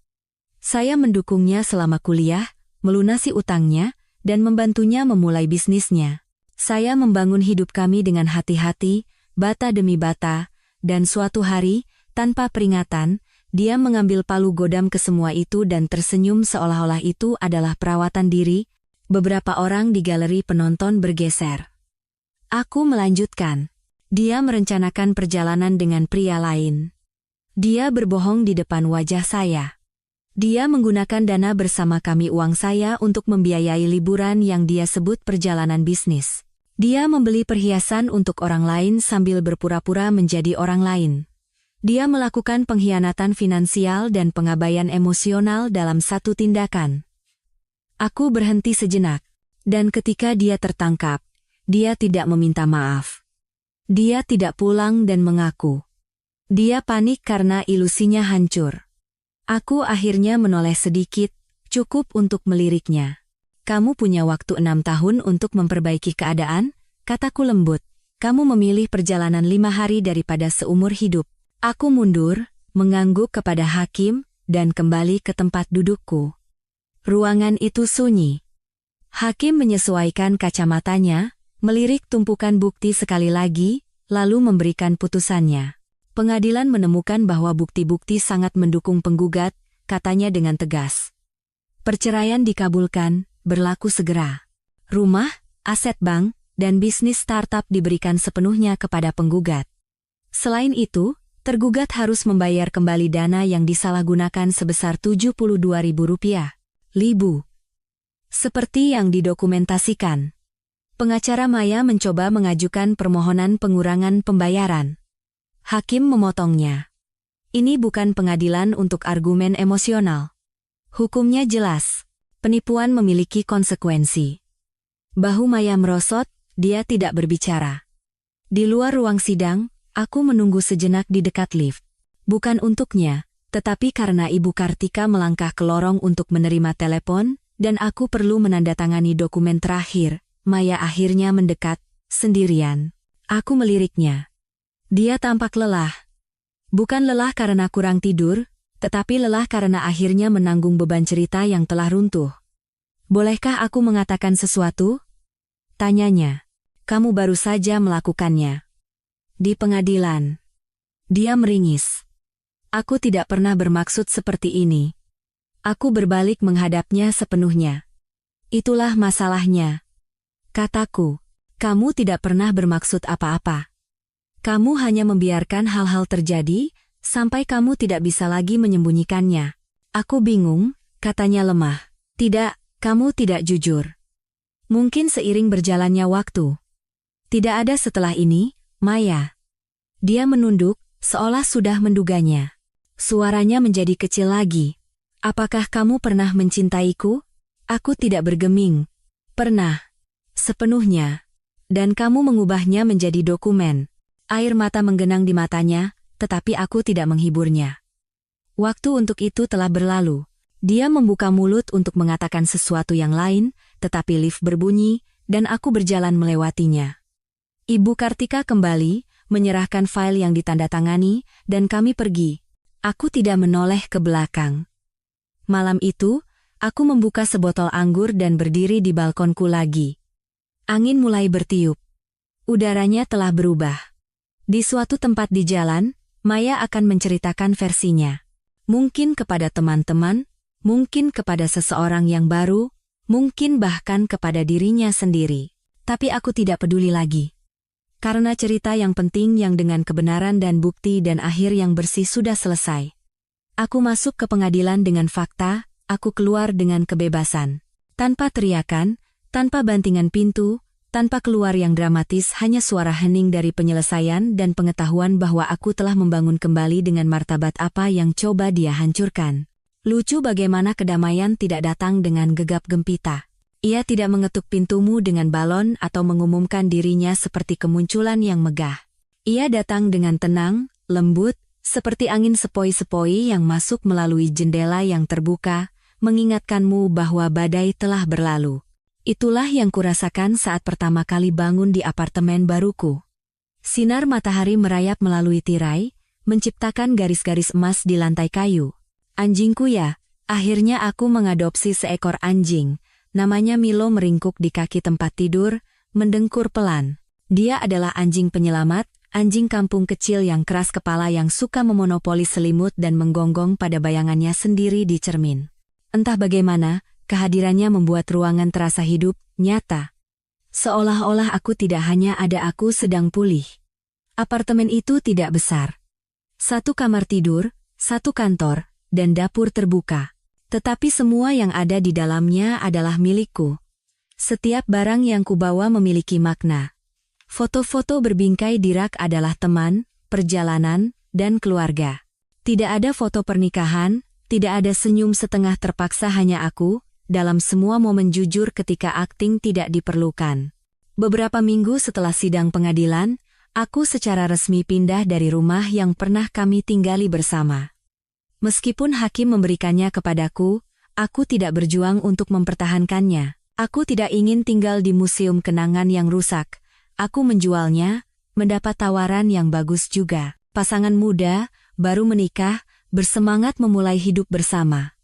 Saya mendukungnya selama kuliah, melunasi utangnya, dan membantunya memulai bisnisnya. Saya membangun hidup kami dengan hati-hati, bata demi bata, dan suatu hari, tanpa peringatan, dia mengambil palu godam ke semua itu dan tersenyum seolah-olah itu adalah perawatan diri. Beberapa orang di galeri penonton bergeser. Aku melanjutkan. Dia merencanakan perjalanan dengan pria lain. Dia berbohong di depan wajah saya. Dia menggunakan dana bersama kami uang saya untuk membiayai liburan yang dia sebut perjalanan bisnis. Dia membeli perhiasan untuk orang lain sambil berpura-pura menjadi orang lain. Dia melakukan pengkhianatan finansial dan pengabaian emosional dalam satu tindakan. Aku berhenti sejenak. Dan ketika dia tertangkap, dia tidak meminta maaf. Dia tidak pulang dan mengaku. Dia panik karena ilusinya hancur. Aku akhirnya menoleh sedikit, cukup untuk meliriknya. Kamu punya waktu 6 tahun untuk memperbaiki keadaan, kataku lembut. Kamu memilih perjalanan 5 hari daripada seumur hidup. Aku mundur, mengangguk kepada hakim, dan kembali ke tempat dudukku. Ruangan itu sunyi. Hakim menyesuaikan kacamatanya, melirik tumpukan bukti sekali lagi, lalu memberikan putusannya. Pengadilan menemukan bahwa bukti-bukti sangat mendukung penggugat, katanya dengan tegas. Perceraian dikabulkan, berlaku segera. Rumah, aset bank, dan bisnis startup diberikan sepenuhnya kepada penggugat. Selain itu, tergugat harus membayar kembali dana yang disalahgunakan sebesar Rp72.000. Seperti yang didokumentasikan. Pengacara Maya mencoba mengajukan permohonan pengurangan pembayaran. Hakim memotongnya. Ini bukan pengadilan untuk argumen emosional. Hukumnya jelas. Penipuan memiliki konsekuensi. Bahu Maya merosot, dia tidak berbicara. Di luar ruang sidang, aku menunggu sejenak di dekat lift. Bukan untuknya, tetapi karena Ibu Kartika melangkah ke lorong untuk menerima telepon, dan aku perlu menandatangani dokumen terakhir. Maya akhirnya mendekat, sendirian. Aku meliriknya. Dia tampak lelah. Bukan lelah karena kurang tidur, tetapi lelah karena akhirnya menanggung beban cerita yang telah runtuh. Bolehkah aku mengatakan sesuatu? Tanyanya. Kamu baru saja melakukannya. Di pengadilan. Dia meringis. Aku tidak pernah bermaksud seperti ini. Aku berbalik menghadapnya sepenuhnya. Itulah masalahnya. Kataku, kamu tidak pernah bermaksud apa-apa. Kamu hanya membiarkan hal-hal terjadi, sampai kamu tidak bisa lagi menyembunyikannya. Aku bingung, katanya lemah. Tidak, kamu tidak jujur. Mungkin seiring berjalannya waktu. Tidak ada setelah ini, Maya. Dia menunduk, seolah sudah menduganya. Suaranya menjadi kecil lagi. Apakah kamu pernah mencintaiku? Aku tidak bergeming. Pernah. Sepenuhnya. Dan kamu mengubahnya menjadi dokumen. Air mata menggenang di matanya, tetapi aku tidak menghiburnya. Waktu untuk itu telah berlalu. Dia membuka mulut untuk mengatakan sesuatu yang lain, tetapi lift berbunyi, dan aku berjalan melewatinya. Ibu Kartika kembali, menyerahkan file yang ditandatangani, dan kami pergi. Aku tidak menoleh ke belakang. Malam itu, aku membuka sebotol anggur dan berdiri di balkonku lagi. Angin mulai bertiup. Udaranya telah berubah. Di suatu tempat di jalan, Maya akan menceritakan versinya. Mungkin kepada teman-teman, mungkin kepada seseorang yang baru, mungkin bahkan kepada dirinya sendiri. Tapi aku tidak peduli lagi. Karena cerita yang penting yang dengan kebenaran dan bukti dan akhir yang bersih sudah selesai. Aku masuk ke pengadilan dengan fakta, aku keluar dengan kebebasan. Tanpa teriakan, tanpa bantingan pintu, tanpa keluar yang dramatis, hanya suara hening dari penyelesaian dan pengetahuan bahwa aku telah membangun kembali dengan martabat apa yang coba dia hancurkan. Lucu bagaimana kedamaian tidak datang dengan gegap gempita. Ia tidak mengetuk pintumu dengan balon atau mengumumkan dirinya seperti kemunculan yang megah. Ia datang dengan tenang, lembut, seperti angin sepoi-sepoi yang masuk melalui jendela yang terbuka, mengingatkanmu bahwa badai telah berlalu. Itulah yang kurasakan saat pertama kali bangun di apartemen baruku. Sinar matahari merayap melalui tirai, menciptakan garis-garis emas di lantai kayu. Anjingku ya, akhirnya aku mengadopsi seekor anjing. Namanya Milo meringkuk di kaki tempat tidur, mendengkur pelan. Dia adalah anjing penyelamat, anjing kampung kecil yang keras kepala yang suka memonopoli selimut dan menggonggong pada bayangannya sendiri di cermin. Entah bagaimana, kehadirannya membuat ruangan terasa hidup, nyata. Seolah-olah aku tidak hanya ada, aku sedang pulih. Apartemen itu tidak besar. 1 kamar tidur, 1 kantor, dan dapur terbuka. Tetapi semua yang ada di dalamnya adalah milikku. Setiap barang yang kubawa memiliki makna. Foto-foto berbingkai di rak adalah teman, perjalanan, dan keluarga. Tidak ada foto pernikahan, tidak ada senyum setengah terpaksa, hanya aku, dalam semua momen jujur ketika akting tidak diperlukan. Beberapa minggu setelah sidang pengadilan, aku secara resmi pindah dari rumah yang pernah kami tinggali bersama. Meskipun hakim memberikannya kepadaku, aku tidak berjuang untuk mempertahankannya. Aku tidak ingin tinggal di museum kenangan yang rusak. Aku menjualnya, mendapat tawaran yang bagus juga. Pasangan muda, baru menikah, bersemangat memulai hidup bersama.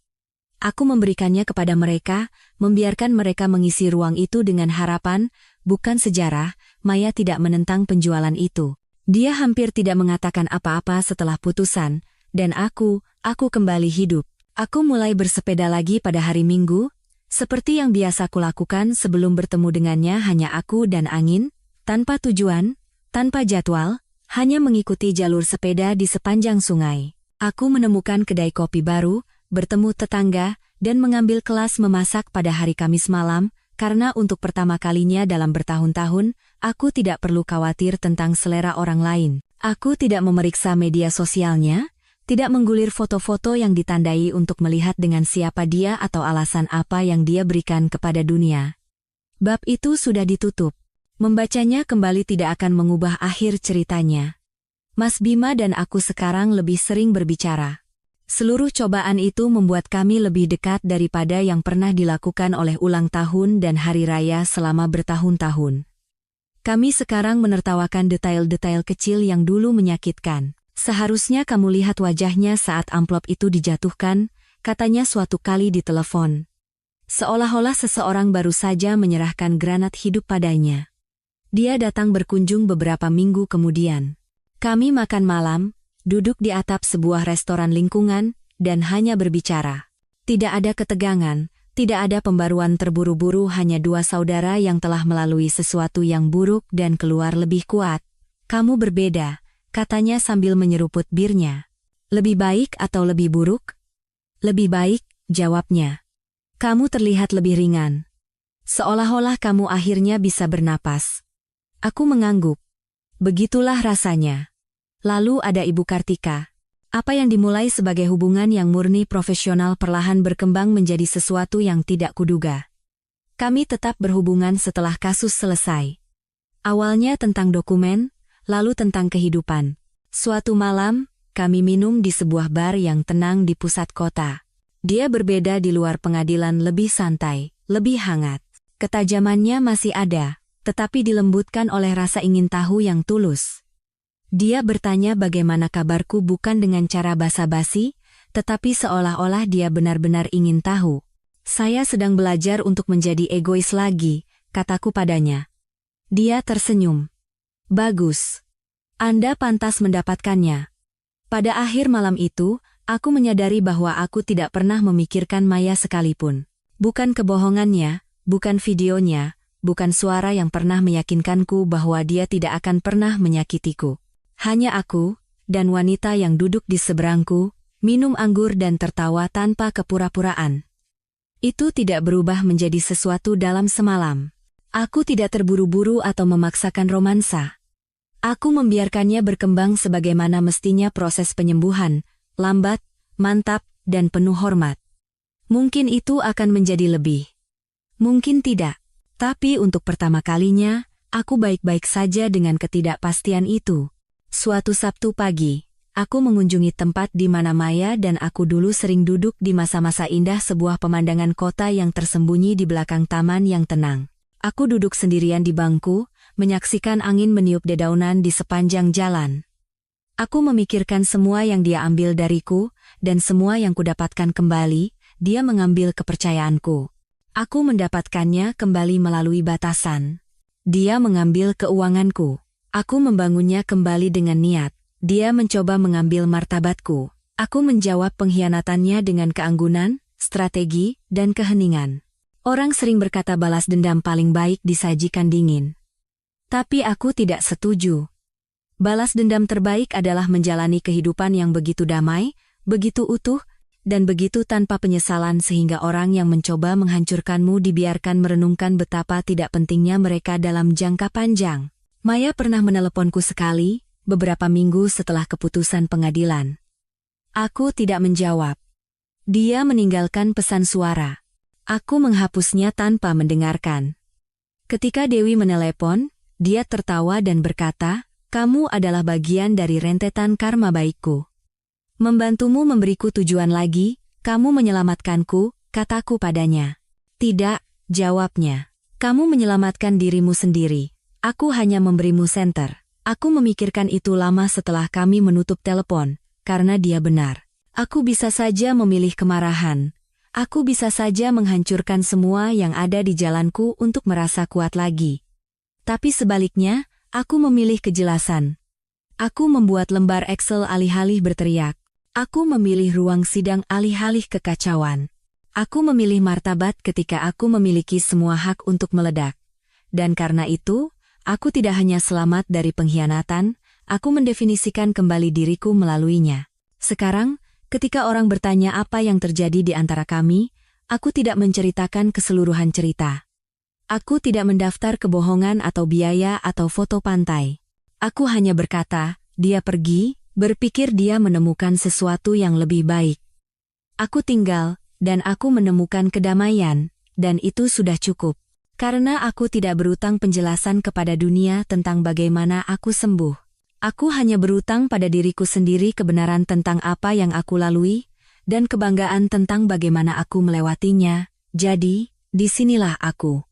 Aku memberikannya kepada mereka, membiarkan mereka mengisi ruang itu dengan harapan, bukan sejarah. Maya tidak menentang penjualan itu. Dia hampir tidak mengatakan apa-apa setelah putusan, dan aku kembali hidup. Aku mulai bersepeda lagi pada hari Minggu, seperti yang biasa kulakukan sebelum bertemu dengannya, hanya aku dan angin, tanpa tujuan, tanpa jadwal, hanya mengikuti jalur sepeda di sepanjang sungai. Aku menemukan kedai kopi baru, bertemu tetangga, dan mengambil kelas memasak pada hari Kamis malam, karena untuk pertama kalinya dalam bertahun-tahun, aku tidak perlu khawatir tentang selera orang lain. Aku tidak memeriksa media sosialnya, tidak menggulir foto-foto yang ditandai untuk melihat dengan siapa dia atau alasan apa yang dia berikan kepada dunia. Bab itu sudah ditutup. Membacanya kembali tidak akan mengubah akhir ceritanya. Mas Bima dan aku sekarang lebih sering berbicara. Seluruh cobaan itu membuat kami lebih dekat daripada yang pernah dilakukan oleh ulang tahun dan hari raya selama bertahun-tahun. Kami sekarang menertawakan detail-detail kecil yang dulu menyakitkan. Seharusnya kamu lihat wajahnya saat amplop itu dijatuhkan, katanya suatu kali di telepon. Seolah-olah seseorang baru saja menyerahkan granat hidup padanya. Dia datang berkunjung beberapa minggu kemudian. Kami makan malam, duduk di atap sebuah restoran lingkungan, dan hanya berbicara. Tidak ada ketegangan, tidak ada pembaruan terburu-buru, hanya dua saudara yang telah melalui sesuatu yang buruk dan keluar lebih kuat. Kamu berbeda, katanya sambil menyeruput birnya. Lebih baik atau lebih buruk? Lebih baik, jawabnya. Kamu terlihat lebih ringan. Seolah-olah kamu akhirnya bisa bernapas. Aku mengangguk. Begitulah rasanya. Lalu ada Ibu Kartika. Apa yang dimulai sebagai hubungan yang murni profesional perlahan berkembang menjadi sesuatu yang tidak kuduga. Kami tetap berhubungan setelah kasus selesai. Awalnya tentang dokumen, lalu tentang kehidupan. Suatu malam, kami minum di sebuah bar yang tenang di pusat kota. Dia berbeda di luar pengadilan, lebih santai, lebih hangat. Ketajamannya masih ada, tetapi dilembutkan oleh rasa ingin tahu yang tulus. Dia bertanya bagaimana kabarku bukan dengan cara basa-basi, tetapi seolah-olah dia benar-benar ingin tahu. Saya sedang belajar untuk menjadi egois lagi, kataku padanya. Dia tersenyum. Bagus. Anda pantas mendapatkannya. Pada akhir malam itu, aku menyadari bahwa aku tidak pernah memikirkan Maya sekalipun. Bukan kebohongannya, bukan videonya, bukan suara yang pernah meyakinkanku bahwa dia tidak akan pernah menyakitiku. Hanya aku, dan wanita yang duduk di seberangku, minum anggur dan tertawa tanpa kepura-puraan. Itu tidak berubah menjadi sesuatu dalam semalam. Aku tidak terburu-buru atau memaksakan romansa. Aku membiarkannya berkembang sebagaimana mestinya proses penyembuhan, lambat, mantap, dan penuh hormat. Mungkin itu akan menjadi lebih. Mungkin tidak. Tapi untuk pertama kalinya, aku baik-baik saja dengan ketidakpastian itu. Suatu Sabtu pagi, aku mengunjungi tempat di mana Maya dan aku dulu sering duduk di masa-masa indah sebuah pemandangan kota yang tersembunyi di belakang taman yang tenang. Aku duduk sendirian di bangku, menyaksikan angin meniup dedaunan di sepanjang jalan. Aku memikirkan semua yang dia ambil dariku, dan semua yang kudapatkan kembali, dia mengambil kepercayaanku. Aku mendapatkannya kembali melalui batasan. Dia mengambil keuanganku. Aku membangunnya kembali dengan niat. Dia mencoba mengambil martabatku. Aku menjawab pengkhianatannya dengan keanggunan, strategi, dan keheningan. Orang sering berkata balas dendam paling baik disajikan dingin. Tapi aku tidak setuju. Balas dendam terbaik adalah menjalani kehidupan yang begitu damai, begitu utuh, dan begitu tanpa penyesalan sehingga orang yang mencoba menghancurkanmu dibiarkan merenungkan betapa tidak pentingnya mereka dalam jangka panjang. Maya pernah meneleponku sekali, beberapa minggu setelah keputusan pengadilan. Aku tidak menjawab. Dia meninggalkan pesan suara. Aku menghapusnya tanpa mendengarkan. Ketika Dewi menelepon, dia tertawa dan berkata, "Kamu adalah bagian dari rentetan karma baikku. Membantumu memberiku tujuan lagi, kamu menyelamatkanku," kataku padanya. "Tidak," jawabnya. "Kamu menyelamatkan dirimu sendiri. Aku hanya memberimu senter." Aku memikirkan itu lama setelah kami menutup telepon, karena dia benar. Aku bisa saja memilih kemarahan. Aku bisa saja menghancurkan semua yang ada di jalanku untuk merasa kuat lagi. Tapi sebaliknya, aku memilih kejelasan. Aku membuat lembar Excel alih-alih berteriak. Aku memilih ruang sidang alih-alih kekacauan. Aku memilih martabat ketika aku memiliki semua hak untuk meledak. Dan karena itu, aku tidak hanya selamat dari pengkhianatan, aku mendefinisikan kembali diriku melaluinya. Sekarang, ketika orang bertanya apa yang terjadi di antara kami, aku tidak menceritakan keseluruhan cerita. Aku tidak mendaftar kebohongan atau biaya atau foto pantai. Aku hanya berkata, dia pergi, berpikir dia menemukan sesuatu yang lebih baik. Aku tinggal, dan aku menemukan kedamaian, dan itu sudah cukup. Karena aku tidak berutang penjelasan kepada dunia tentang bagaimana aku sembuh. Aku hanya berutang pada diriku sendiri kebenaran tentang apa yang aku lalui, dan kebanggaan tentang bagaimana aku melewatinya. Jadi, disinilah aku.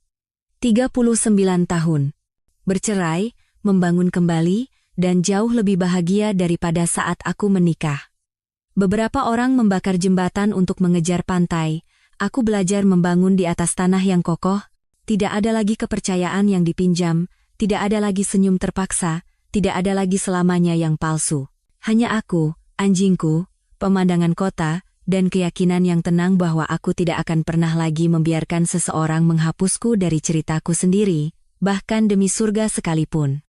39 tahun. Bercerai, membangun kembali, dan jauh lebih bahagia daripada saat aku menikah. Beberapa orang membakar jembatan untuk mengejar pantai. Aku belajar membangun di atas tanah yang kokoh. Tidak ada lagi kepercayaan yang dipinjam, tidak ada lagi senyum terpaksa, tidak ada lagi selamanya yang palsu. Hanya aku, anjingku, pemandangan kota, dan keyakinan yang tenang bahwa aku tidak akan pernah lagi membiarkan seseorang menghapusku dari ceritaku sendiri, bahkan demi surga sekalipun.